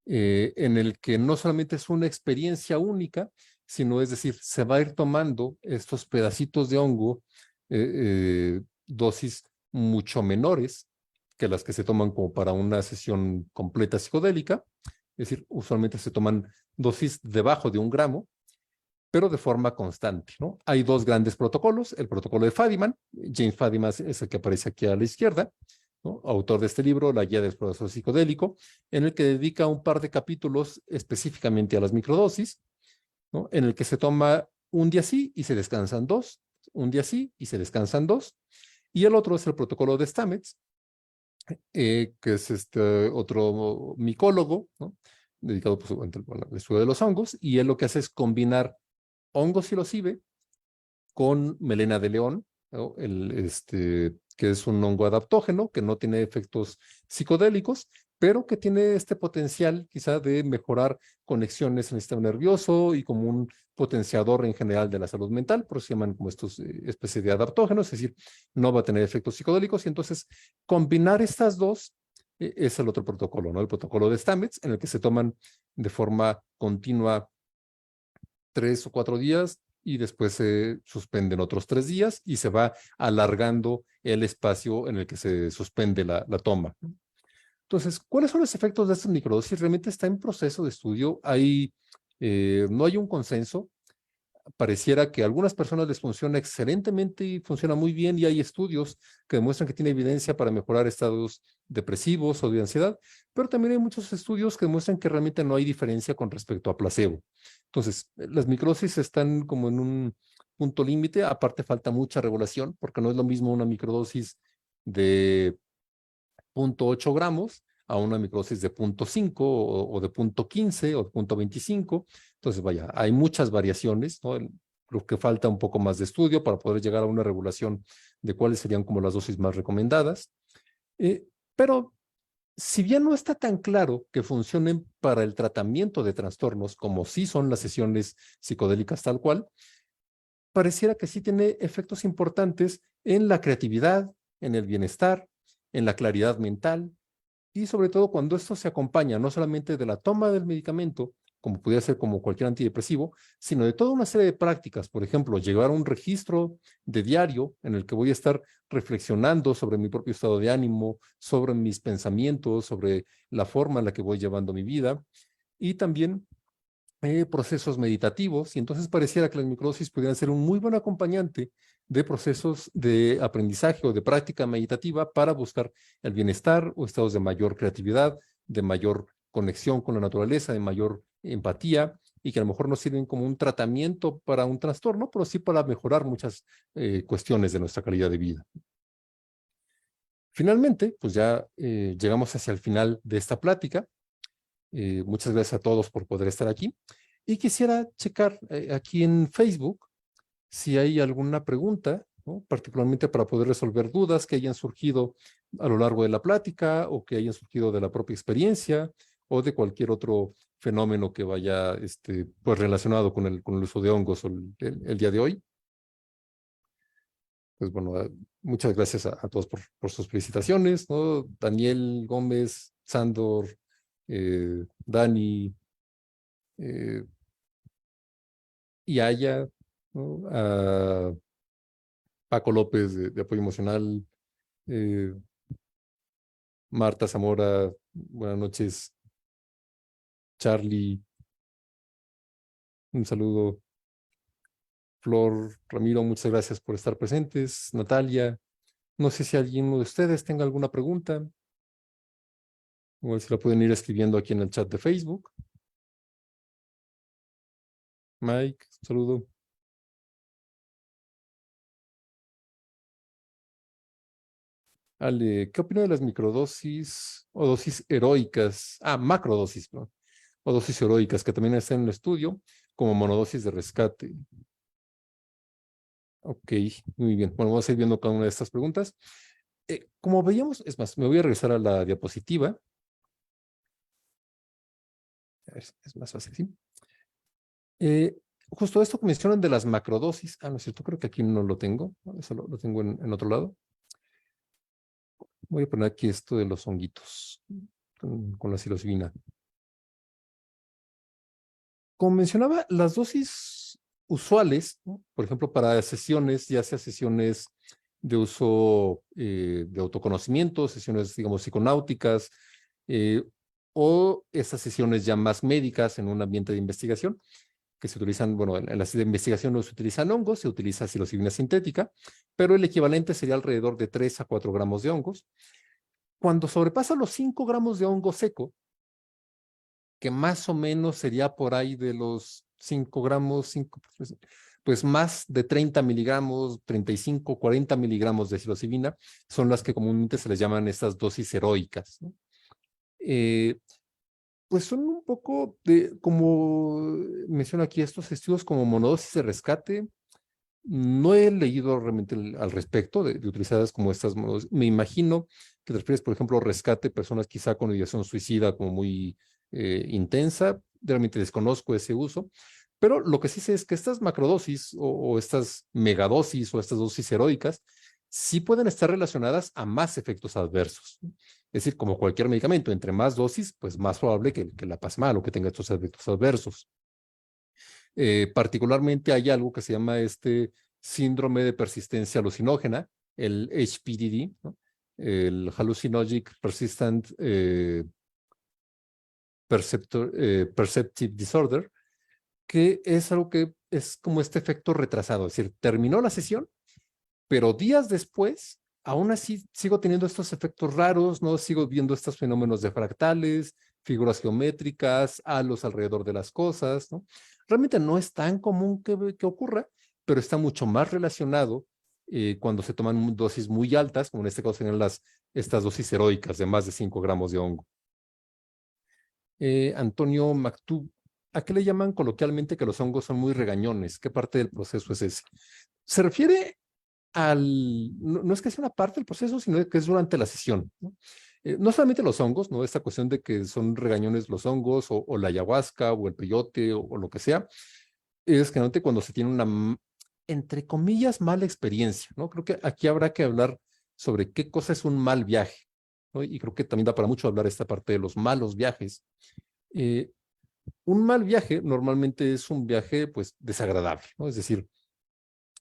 en el que no solamente es una experiencia única, sino es decir, se va a ir tomando estos pedacitos de hongo, dosis mucho menores que las que se toman como para una sesión completa psicodélica, es decir, usualmente se toman dosis debajo de 1 gramo, pero de forma constante, ¿no? Hay 2 grandes protocolos, el protocolo de Fadiman, James Fadiman es el que aparece aquí a la izquierda, ¿no? Autor de este libro, La Guía del Explorador Psicodélico, en el que dedica un par de capítulos específicamente a las microdosis, ¿no? En el que se toma un día sí y se descansan 2, un día sí y se descansan 2, y el otro es el protocolo de Stamets, que es este otro micólogo, ¿no? Dedicado pues, al estudio de los hongos, y él lo que hace es combinar hongos psilocibe con melena de león, ¿no? Que es un hongo adaptógeno que no tiene efectos psicodélicos, pero que tiene este potencial quizá de mejorar conexiones en el sistema nervioso y como un potenciador en general de la salud mental, por eso se llaman como estos especies de adaptógenos, es decir, no va a tener efectos psicodélicos y entonces combinar estas dos es el otro protocolo, ¿no? El protocolo de Stamets, en el que se toman de forma continua 3 o 4 días y después se suspenden otros 3 días y se va alargando el espacio en el que se suspende la toma. Entonces, ¿cuáles son los efectos de estas microdosis? Realmente está en proceso de estudio. No hay un consenso. Pareciera que a algunas personas les funciona excelentemente y funciona muy bien y hay estudios que demuestran que tiene evidencia para mejorar estados depresivos o de ansiedad, pero también hay muchos estudios que demuestran que realmente no hay diferencia con respecto a placebo. Entonces, las microdosis están como en un punto límite, aparte falta mucha regulación porque no es lo mismo una microdosis de 0.8 gramos a una microdosis de 0.5 o de 0.15 o de 0.25. Entonces, vaya, hay muchas variaciones, ¿no? Creo que falta un poco más de estudio para poder llegar a una regulación de cuáles serían como las dosis más recomendadas. Pero si bien no está tan claro que funcionen para el tratamiento de trastornos, como sí son las sesiones psicodélicas tal cual, pareciera que sí tiene efectos importantes en la creatividad, en el bienestar, en la claridad mental, y sobre todo cuando esto se acompaña no solamente de la toma del medicamento, como pudiera ser como cualquier antidepresivo, sino de toda una serie de prácticas. Por ejemplo, llevar un registro de diario en el que voy a estar reflexionando sobre mi propio estado de ánimo, sobre mis pensamientos, sobre la forma en la que voy llevando mi vida. Y también procesos meditativos, y entonces pareciera que las microdosis pudieran ser un muy buen acompañante de procesos de aprendizaje o de práctica meditativa para buscar el bienestar o estados de mayor creatividad, de mayor conexión con la naturaleza, de mayor empatía, y que a lo mejor no sirven como un tratamiento para un trastorno, pero sí para mejorar muchas cuestiones de nuestra calidad de vida. Finalmente, pues ya llegamos hacia el final de esta plática. Muchas gracias a todos por poder estar aquí. Y quisiera checar aquí en Facebook si hay alguna pregunta, ¿no? Particularmente para poder resolver dudas que hayan surgido a lo largo de la plática o que hayan surgido de la propia experiencia o de cualquier otro fenómeno que vaya pues relacionado con el uso de hongos el día de hoy. Pues bueno, muchas gracias a todos por sus felicitaciones, ¿no? Daniel Gómez, Sándor, Dani, y Aya, ¿no? A Paco López de Apoyo Emocional, eh, Marta Zamora, buenas noches, Charlie, un saludo, Flor, Ramiro, muchas gracias por estar presentes, Natalia, no sé si alguno de ustedes tenga alguna pregunta, o si la pueden ir escribiendo aquí en el chat de Facebook. Mike, un saludo. Ale, ¿qué opina de las microdosis o dosis heroicas? Macrodosis, ¿no? O dosis heroicas, que también están en el estudio, como monodosis de rescate. Ok, muy bien. Bueno, vamos a ir viendo cada una de estas preguntas. Como veíamos, es más, me voy a regresar a la diapositiva. A ver, es más fácil, ¿sí? Justo esto que mencionan de las macrodosis. No es cierto, creo que aquí no lo tengo. Eso lo tengo en otro lado. Voy a poner aquí esto de los honguitos con la psilocibina. Como mencionaba, las dosis usuales, ¿no? Por ejemplo, para sesiones, ya sea sesiones de uso de autoconocimiento, sesiones, digamos, psiconáuticas, o esas sesiones ya más médicas en un ambiente de investigación, que se utilizan, bueno, en las de investigación no se utilizan hongos, se utiliza psilocibina sintética, pero el equivalente sería alrededor de 3 a 4 gramos de hongos. Cuando sobrepasa los 5 gramos de hongo seco, que más o menos sería por ahí de los 5 gramos, pues más de 30 miligramos, 35, 40 miligramos de psilocibina son las que comúnmente se les llaman estas dosis heroicas, ¿no? Pues son un poco como menciona aquí, estos estudios como monodosis de rescate. No he leído realmente al respecto de utilizadas como estas monodosis. Me imagino que te refieres, por ejemplo, rescate personas quizá con ideación suicida como muy intensa. Realmente desconozco ese uso, pero lo que sí sé es que estas macrodosis o estas megadosis o estas dosis heroicas sí pueden estar relacionadas a más efectos adversos. Es decir, como cualquier medicamento, entre más dosis, pues más probable que la pase mal o que tenga estos efectos adversos. Particularmente hay algo que se llama síndrome de persistencia alucinógena, el HPDD, ¿no? El Hallucinogenic Persistent Perceptive Disorder, que es algo que es como este efecto retrasado, es decir, terminó la sesión, pero días después, aún así sigo teniendo estos efectos raros, ¿no? Sigo viendo estos fenómenos de fractales, figuras geométricas, halos alrededor de las cosas, ¿no? Realmente no es tan común que ocurra, pero está mucho más relacionado cuando se toman dosis muy altas, como en este caso serían estas dosis heroicas de más de 5 gramos de hongo. Antonio Mactub, ¿a qué le llaman coloquialmente que los hongos son muy regañones? ¿Qué parte del proceso es ese? Se refiere no es que sea una parte del proceso, sino que es durante la sesión, ¿no? No solamente los hongos, ¿no? Esta cuestión de que son regañones los hongos o la ayahuasca o el peyote o lo que sea, es generalmente cuando se tiene una, entre comillas, mala experiencia, ¿no? Creo que aquí habrá que hablar sobre qué cosa es un mal viaje, ¿no? Y creo que también da para mucho hablar esta parte de los malos viajes. Eh, un mal viaje normalmente es un viaje, pues, desagradable, ¿no? Es decir,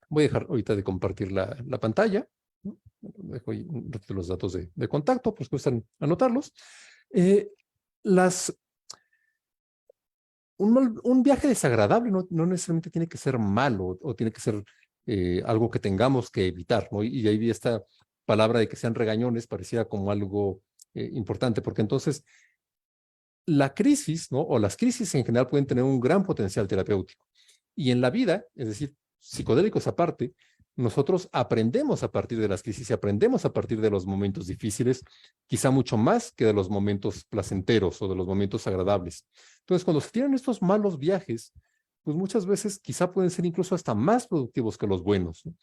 voy a dejar ahorita de compartir la pantalla, ¿no? Dejo ahí un ratito los datos de contacto, pues cuestan anotarlos. Las un viaje desagradable no necesariamente tiene que ser malo o tiene que ser algo que tengamos que evitar, ¿no? Y ahí esta palabra de que sean regañones pareciera como algo importante, porque entonces la crisis, ¿no? O las crisis en general pueden tener un gran potencial terapéutico. Y en la vida, es decir, psicodélicos aparte, nosotros aprendemos a partir de las crisis y aprendemos a partir de los momentos difíciles, quizá mucho más que de los momentos placenteros o de los momentos agradables. Entonces, cuando se tienen estos malos viajes, pues muchas veces quizá pueden ser incluso hasta más productivos que los buenos, ¿no?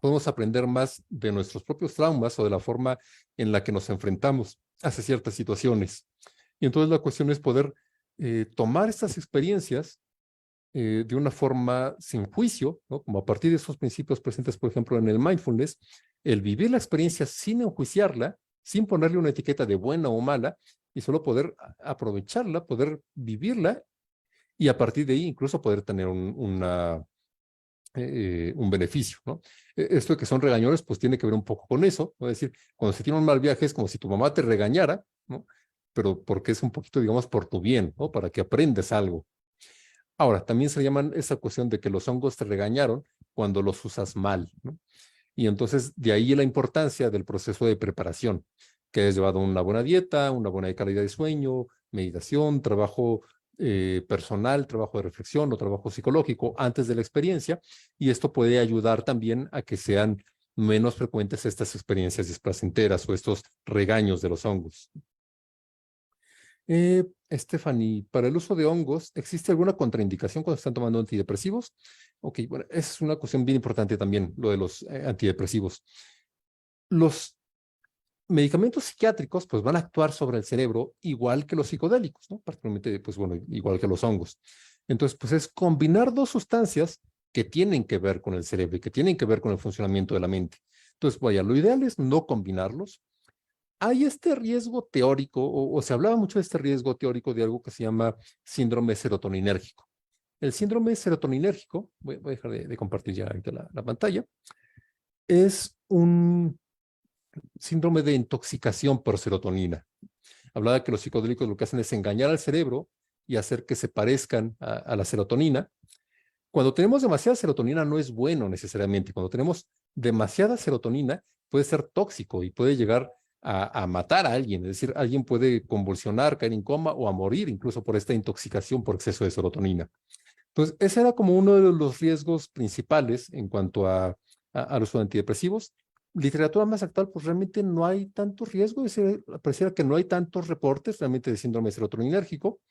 Podemos aprender más de nuestros propios traumas o de la forma en la que nos enfrentamos hacia ciertas situaciones. Y entonces la cuestión es poder tomar estas experiencias de una forma sin juicio, ¿no? Como a partir de esos principios presentes, por ejemplo, en el mindfulness, el vivir la experiencia sin enjuiciarla, sin ponerle una etiqueta de buena o mala, y solo poder aprovecharla, poder vivirla, y a partir de ahí incluso poder tener un beneficio, ¿no? Esto de que son regañones, pues tiene que ver un poco con eso, ¿no? Es decir, cuando se tiene un mal viaje es como si tu mamá te regañara, ¿no? Pero porque es un poquito, digamos, por tu bien, ¿no? Para que aprendas algo. Ahora, también se llaman esa cuestión de que los hongos te regañaron cuando los usas mal, ¿no? Y entonces de ahí la importancia del proceso de preparación, que has llevado una buena dieta, una buena calidad de sueño, meditación, trabajo personal, trabajo de reflexión o trabajo psicológico antes de la experiencia, y esto puede ayudar también a que sean menos frecuentes estas experiencias displacenteras o estos regaños de los hongos. Stephanie, para el uso de hongos, ¿existe alguna contraindicación cuando están tomando antidepresivos? Ok, bueno, es una cuestión bien importante también, lo de los antidepresivos. Los medicamentos psiquiátricos, pues van a actuar sobre el cerebro igual que los psicodélicos, ¿no? Particularmente, pues bueno, igual que los hongos. Entonces, pues es combinar dos sustancias que tienen que ver con el cerebro y que tienen que ver con el funcionamiento de la mente. Entonces, vaya, lo ideal es no combinarlos. Hay este riesgo teórico, o se hablaba mucho de este riesgo teórico de algo que se llama síndrome serotoninérgico. El síndrome serotoninérgico, voy a dejar de compartir ya la pantalla, es un síndrome de intoxicación por serotonina. Hablaba que los psicodélicos lo que hacen es engañar al cerebro y hacer que se parezcan a la serotonina. Cuando tenemos demasiada serotonina no es bueno necesariamente. Cuando tenemos demasiada serotonina puede ser tóxico y puede llegar a matar a alguien. Es decir, alguien puede convulsionar, caer en coma o a morir incluso por esta intoxicación por exceso de serotonina. Entonces, ese era como uno de los riesgos principales en cuanto a los antidepresivos. Literatura más actual, pues realmente no hay tanto riesgo, pareciera que no hay tantos reportes realmente de síndrome serotoninérgico.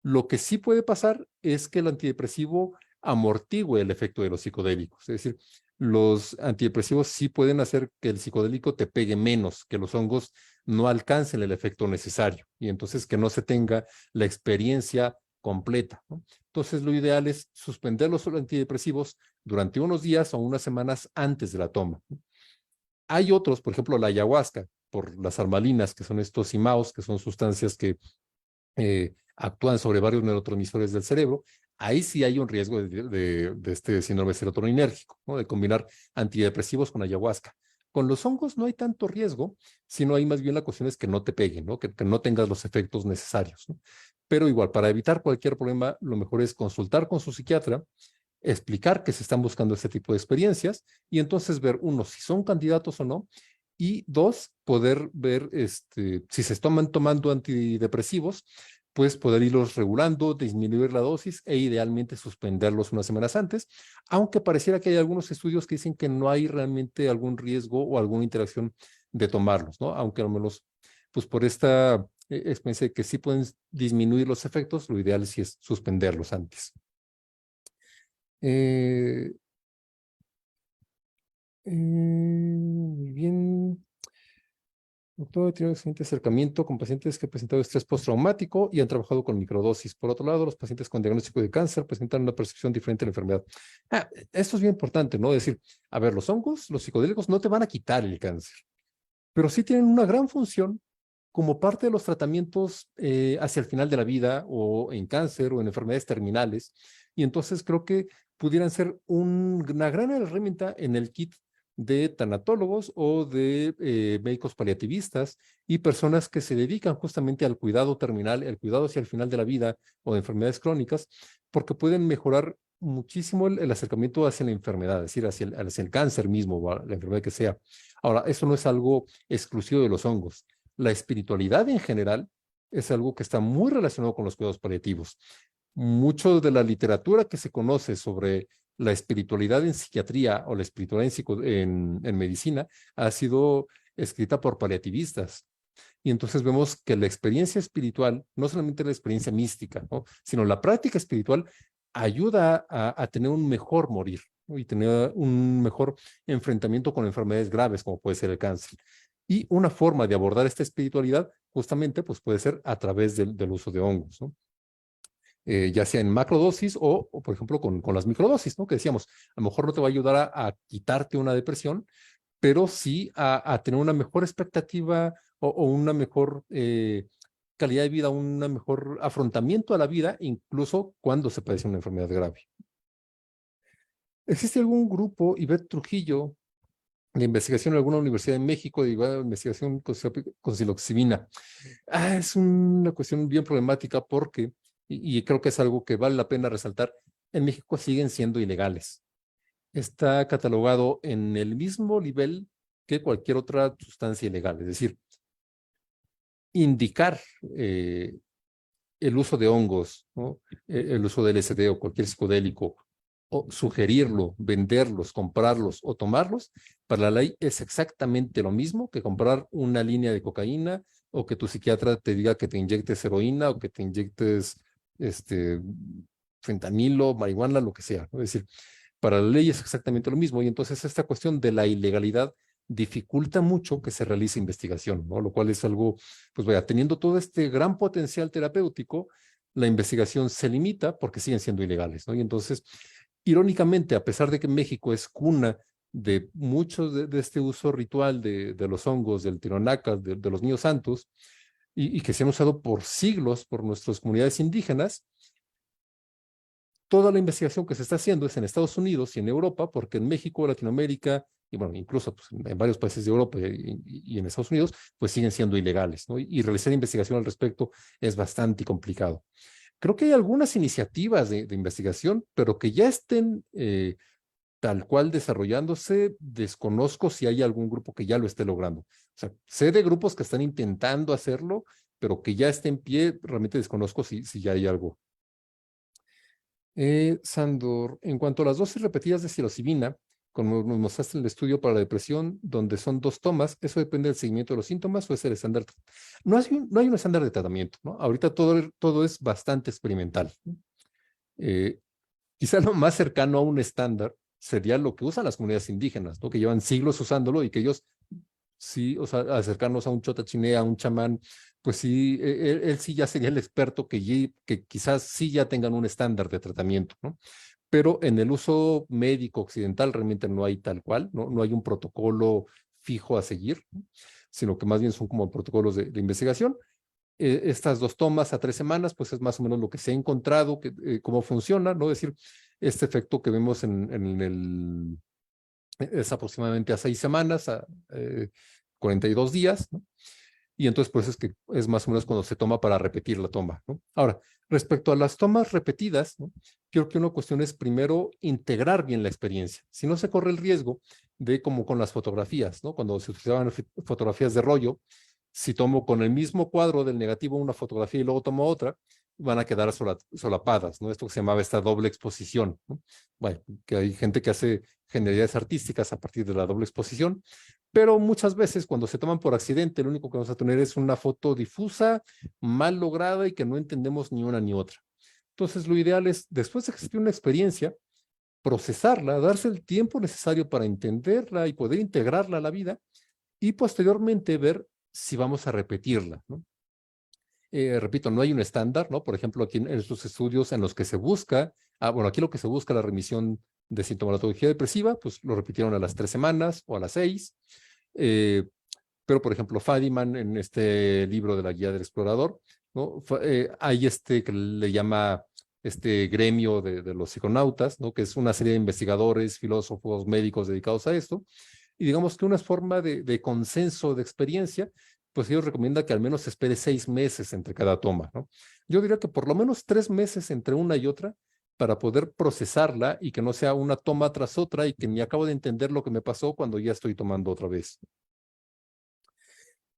Lo que sí puede pasar es que el antidepresivo amortigüe el efecto de los psicodélicos. Es decir, los antidepresivos sí pueden hacer que el psicodélico te pegue menos, que los hongos no alcancen el efecto necesario y entonces que no se tenga la experiencia completa, ¿no? Entonces, lo ideal es suspender los antidepresivos durante unos días o unas semanas antes de la toma. Hay otros, por ejemplo, la ayahuasca, por las armalinas, que son estos imaos, que son sustancias que actúan sobre varios neurotransmisores del cerebro. Ahí sí hay un riesgo de este síndrome serotoninérgico, ¿no? De combinar antidepresivos con ayahuasca. Con los hongos no hay tanto riesgo, sino hay más bien la cuestión es que no te peguen, ¿no? Que no tengas los efectos necesarios, ¿no? Pero igual, para evitar cualquier problema, lo mejor es consultar con su psiquiatra, explicar que se están buscando este tipo de experiencias y entonces ver, uno, si son candidatos o no, y dos, poder ver si se están tomando antidepresivos, pues poder irlos regulando, disminuir la dosis e idealmente suspenderlos unas semanas antes, aunque pareciera que hay algunos estudios que dicen que no hay realmente algún riesgo o alguna interacción de tomarlos, ¿no? Aunque al menos, pues por esta experiencia de que sí pueden disminuir los efectos, lo ideal sí es suspenderlos antes. Muy bien. Doctor, he tenido un excelente acercamiento con pacientes que han presentado estrés postraumático y han trabajado con microdosis. Por otro lado, los pacientes con diagnóstico de cáncer presentan una percepción diferente de la enfermedad. Esto es bien importante, ¿no? Decir, a ver, los hongos, los psicodélicos no te van a quitar el cáncer, pero sí tienen una gran función como parte de los tratamientos hacia el final de la vida o en cáncer o en enfermedades terminales. Y entonces creo que pudieran ser una gran herramienta en el kit de tanatólogos o de médicos paliativistas y personas que se dedican justamente al cuidado terminal, el cuidado hacia el final de la vida o de enfermedades crónicas, porque pueden mejorar muchísimo el acercamiento hacia la enfermedad, es decir, hacia el cáncer mismo o a la enfermedad que sea. Ahora, eso no es algo exclusivo de los hongos. La espiritualidad en general es algo que está muy relacionado con los cuidados paliativos. Mucho de la literatura que se conoce sobre la espiritualidad en psiquiatría o la espiritualidad en medicina ha sido escrita por paliativistas. Y entonces vemos que la experiencia espiritual, no solamente la experiencia mística, ¿no?, sino la práctica espiritual ayuda a tener un mejor morir, ¿no?, y tener un mejor enfrentamiento con enfermedades graves como puede ser el cáncer. Y una forma de abordar esta espiritualidad justamente pues puede ser a través del uso de hongos, ¿no? Ya sea en macrodosis o por ejemplo, con las microdosis, ¿no? Que decíamos, a lo mejor no te va a ayudar a quitarte una depresión, pero sí a tener una mejor expectativa o una mejor calidad de vida, un mejor afrontamiento a la vida, incluso cuando se padece una enfermedad grave. ¿Existe algún grupo, Ivette Trujillo, de investigación en alguna universidad en México, de investigación con psiloxibina? Es una cuestión bien problemática porque, y creo que es algo que vale la pena resaltar, en México siguen siendo ilegales. Está catalogado en el mismo nivel que cualquier otra sustancia ilegal, es decir, indicar el uso de hongos, ¿no?, el uso de LSD o cualquier psicodélico, o sugerirlo, venderlos, comprarlos o tomarlos, para la ley es exactamente lo mismo que comprar una línea de cocaína o que tu psiquiatra te diga que te inyectes heroína o que te inyectes fentanilo, marihuana, lo que sea, ¿no? Es decir, para la ley es exactamente lo mismo y entonces esta cuestión de la ilegalidad dificulta mucho que se realice investigación, ¿no? Lo cual es algo, pues vaya, teniendo todo este gran potencial terapéutico, la investigación se limita porque siguen siendo ilegales, ¿no? Y entonces, irónicamente, a pesar de que México es cuna de muchos de este uso ritual de los hongos, del tironacas, de los niños santos, y que se han usado por siglos por nuestras comunidades indígenas, toda la investigación que se está haciendo es en Estados Unidos y en Europa, porque en México, Latinoamérica, y bueno, incluso pues, en varios países de Europa y en Estados Unidos, pues siguen siendo ilegales, ¿no? Y realizar investigación al respecto es bastante complicado. Creo que hay algunas iniciativas de investigación, pero que ya estén tal cual desarrollándose, desconozco si hay algún grupo que ya lo esté logrando. O sea, sé de grupos que están intentando hacerlo, pero que ya esté en pie, realmente desconozco si ya hay algo. Sandor, en cuanto a las dosis repetidas de psilocibina, como nos mostraste en el estudio para la depresión, donde son 2 tomas, ¿eso depende del seguimiento de los síntomas o es el estándar? No hay un estándar de tratamiento, ¿no? Ahorita todo es bastante experimental, ¿no? Quizá lo más cercano a un estándar sería lo que usan las comunidades indígenas, ¿no?, que llevan siglos usándolo y que ellos sí, o sea, acercarnos a un chotachinea, a un chamán, pues sí, él sí ya sería el experto que quizás sí ya tengan un estándar de tratamiento, ¿no? Pero en el uso médico occidental realmente no hay tal cual, no hay un protocolo fijo a seguir, ¿no?, sino que más bien son como protocolos de investigación. Estas 2 tomas a 3 semanas, pues es más o menos lo que se ha encontrado, cómo funciona, ¿no? Es decir, este efecto que vemos es aproximadamente a 6 semanas, a 42 días, ¿no? Y entonces pues es que es más o menos cuando se toma para repetir la toma, ¿no? Ahora, respecto a las tomas repetidas, ¿no?, creo que una cuestión es primero integrar bien la experiencia. Si no, se corre el riesgo de, como con las fotografías, ¿no?, cuando se utilizaban fotografías de rollo, si tomo con el mismo cuadro del negativo una fotografía y luego tomo otra, van a quedar solapadas, ¿no? Esto que se llamaba esta doble exposición, ¿no? Bueno, que hay gente que hace genialidades artísticas a partir de la doble exposición, pero muchas veces cuando se toman por accidente, lo único que vamos a tener es una foto difusa, mal lograda y que no entendemos ni una ni otra. Entonces, lo ideal es, después de que se tiene una experiencia, procesarla, darse el tiempo necesario para entenderla y poder integrarla a la vida y posteriormente ver si vamos a repetirla, ¿no? Repito, no hay un estándar, ¿no? Por ejemplo, aquí en estos estudios en los que se busca, bueno, aquí lo que se busca, la remisión de sintomatología depresiva, pues lo repitieron a las 3 semanas o a las 6. Pero, por ejemplo, Fadiman, en este libro de la Guía del Explorador, ¿no?, hay que le llama este gremio de los psiconautas, ¿no?, que es una serie de investigadores, filósofos, médicos dedicados a esto, y digamos que una forma de consenso, de experiencia, pues ellos recomiendan que al menos se espere 6 meses entre cada toma, ¿no? Yo diría que por lo menos 3 meses entre una y otra para poder procesarla y que no sea una toma tras otra y que ni acabo de entender lo que me pasó cuando ya estoy tomando otra vez.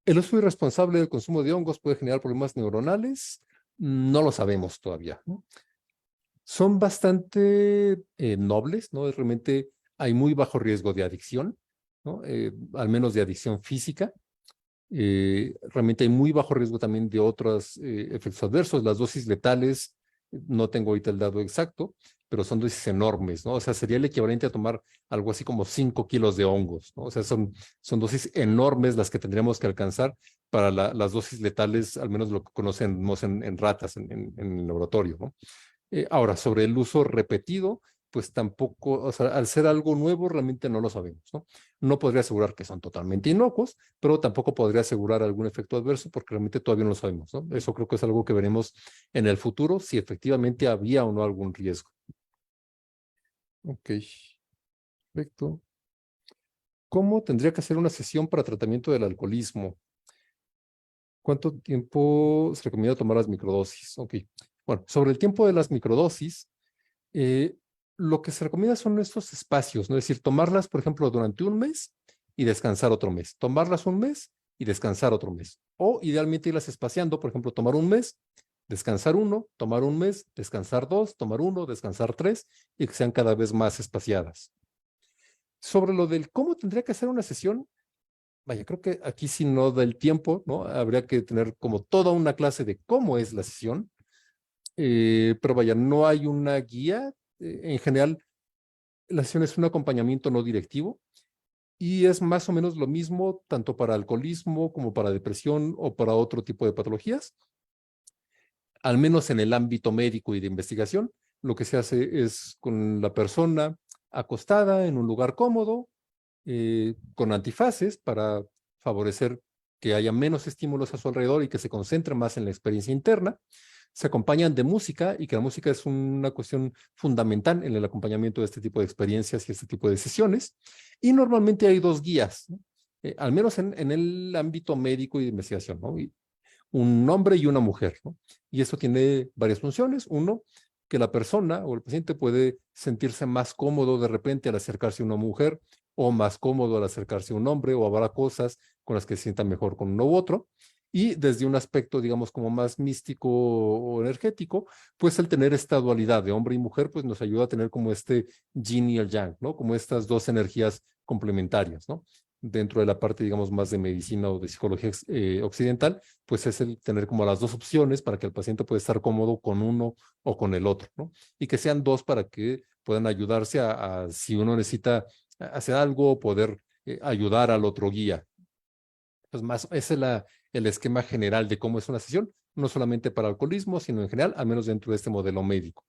¿El uso irresponsable del consumo de hongos puede generar problemas neuronales? No lo sabemos todavía, ¿no? Son bastante nobles, ¿no? Realmente hay muy bajo riesgo de adicción, ¿no? Al menos de adicción física. Realmente hay muy bajo riesgo también de otros efectos adversos. Las dosis letales, no tengo ahorita el dato exacto, pero son dosis enormes, ¿no? O sea, sería el equivalente a tomar algo así como 5 kilos de hongos, ¿no? O sea, son dosis enormes las que tendríamos que alcanzar para las dosis letales, al menos lo que conocemos en ratas, en el laboratorio, ¿no? Ahora, sobre el uso repetido, pues tampoco, o sea, al ser algo nuevo, realmente no lo sabemos, ¿no? No podría asegurar que son totalmente inocuos, pero tampoco podría asegurar algún efecto adverso porque realmente todavía no lo sabemos, ¿no? Eso creo que es algo que veremos en el futuro, si efectivamente había o no algún riesgo. Ok, perfecto. ¿Cómo tendría que hacer una sesión para tratamiento del alcoholismo? ¿Cuánto tiempo se recomienda tomar las microdosis? Ok, bueno, sobre el tiempo de las microdosis, eh, lo que se recomienda son estos espacios, ¿no? Es decir, tomarlas, por ejemplo, durante un mes y descansar otro mes. Tomarlas un mes y descansar otro mes. O idealmente irlas espaciando, por ejemplo, tomar un mes, descansar uno, tomar un mes, descansar dos, tomar uno, descansar tres, y que sean cada vez más espaciadas. Sobre lo del cómo tendría que hacer una sesión, vaya, creo que aquí sí no da el tiempo, ¿no? Habría que tener como toda una clase de cómo es la sesión, pero vaya, no hay una guía. En general, la sesión es un acompañamiento no directivo y es más o menos lo mismo tanto para alcoholismo como para depresión o para otro tipo de patologías. Al menos en el ámbito médico y de investigación, lo que se hace es con la persona acostada en un lugar cómodo, con antifaces para favorecer que haya menos estímulos a su alrededor y que se concentre más en la experiencia interna. Se acompañan de música y que la música es una cuestión fundamental en el acompañamiento de este tipo de experiencias y este tipo de sesiones. Y normalmente hay dos guías, ¿no? Al menos en el ámbito médico y de investigación, ¿no? Y un hombre y una mujer, ¿no? Y eso tiene varias funciones. Uno, que la persona o el paciente puede sentirse más cómodo de repente al acercarse a una mujer o más cómodo al acercarse a un hombre o habrá cosas con las que se sienta mejor con uno u otro. Y desde un aspecto, digamos, como más místico o energético, pues el tener esta dualidad de hombre y mujer, pues nos ayuda a tener como este yin y el yang, ¿no? Como estas dos energías complementarias, ¿no? Dentro de la parte, digamos, más de medicina o de psicología occidental, pues es el tener como las dos opciones para que el paciente pueda estar cómodo con uno o con el otro, ¿no? Y que sean dos para que puedan ayudarse si uno necesita hacer algo, poder ayudar al otro guía. Pues más, ese es el esquema general de cómo es una sesión, no solamente para alcoholismo, sino en general, al menos dentro de este modelo médico.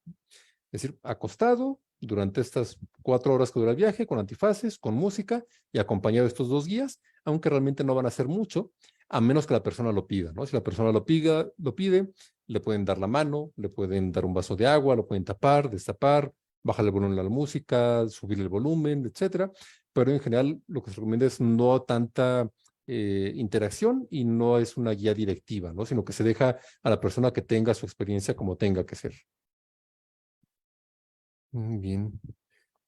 Es decir, acostado durante estas 4 horas que dura el viaje, con antifaces, con música y acompañado de estos dos guías, aunque realmente no van a hacer mucho, a menos que la persona lo pida, ¿no? Si la persona lo pide, le pueden dar la mano, le pueden dar un vaso de agua, lo pueden tapar, destapar, bajar el volumen a la música, subir el volumen, etcétera. Pero en general lo que se recomienda es no tanta interacción y no es una guía directiva, ¿no? Sino que se deja a la persona que tenga su experiencia como tenga que ser. Muy bien.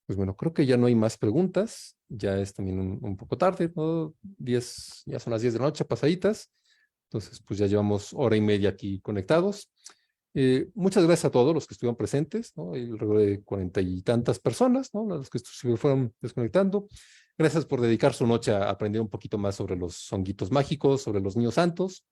Pues bueno, creo que ya no hay más preguntas. Ya es también un poco tarde, ¿no? 10, ya son las 10 de la noche pasaditas. Entonces, pues ya llevamos hora y media aquí conectados. Muchas gracias a todos los que estuvieron presentes, ¿no? Hay alrededor de 40 y tantas personas, ¿no? Los que se fueron desconectando. Gracias por dedicar su noche a aprender un poquito más sobre los honguitos mágicos, sobre los niños santos.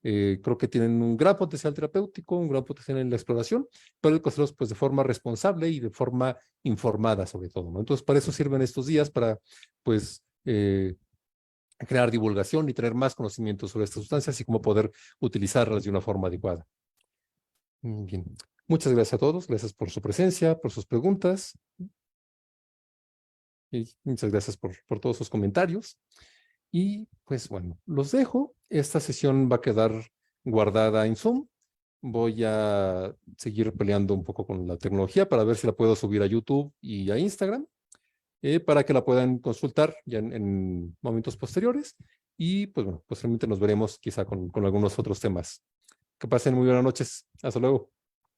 Creo que tienen un gran potencial terapéutico, un gran potencial en la exploración, pero hay que hacerlos pues de forma responsable y de forma informada sobre todo, ¿no? Entonces, para eso sirven estos días, para pues crear divulgación y tener más conocimiento sobre estas sustancias y cómo poder utilizarlas de una forma adecuada. Bien. Muchas gracias a todos, gracias por su presencia, por sus preguntas y muchas gracias por todos sus comentarios. Y pues bueno, los dejo. Esta sesión va a quedar guardada en Zoom. Voy a seguir peleando un poco con la tecnología para ver si la puedo subir a YouTube y a Instagram. para que la puedan consultar ya en momentos posteriores. Y pues bueno, posteriormente nos veremos quizá con algunos otros temas. Que pasen muy buenas noches. Hasta luego.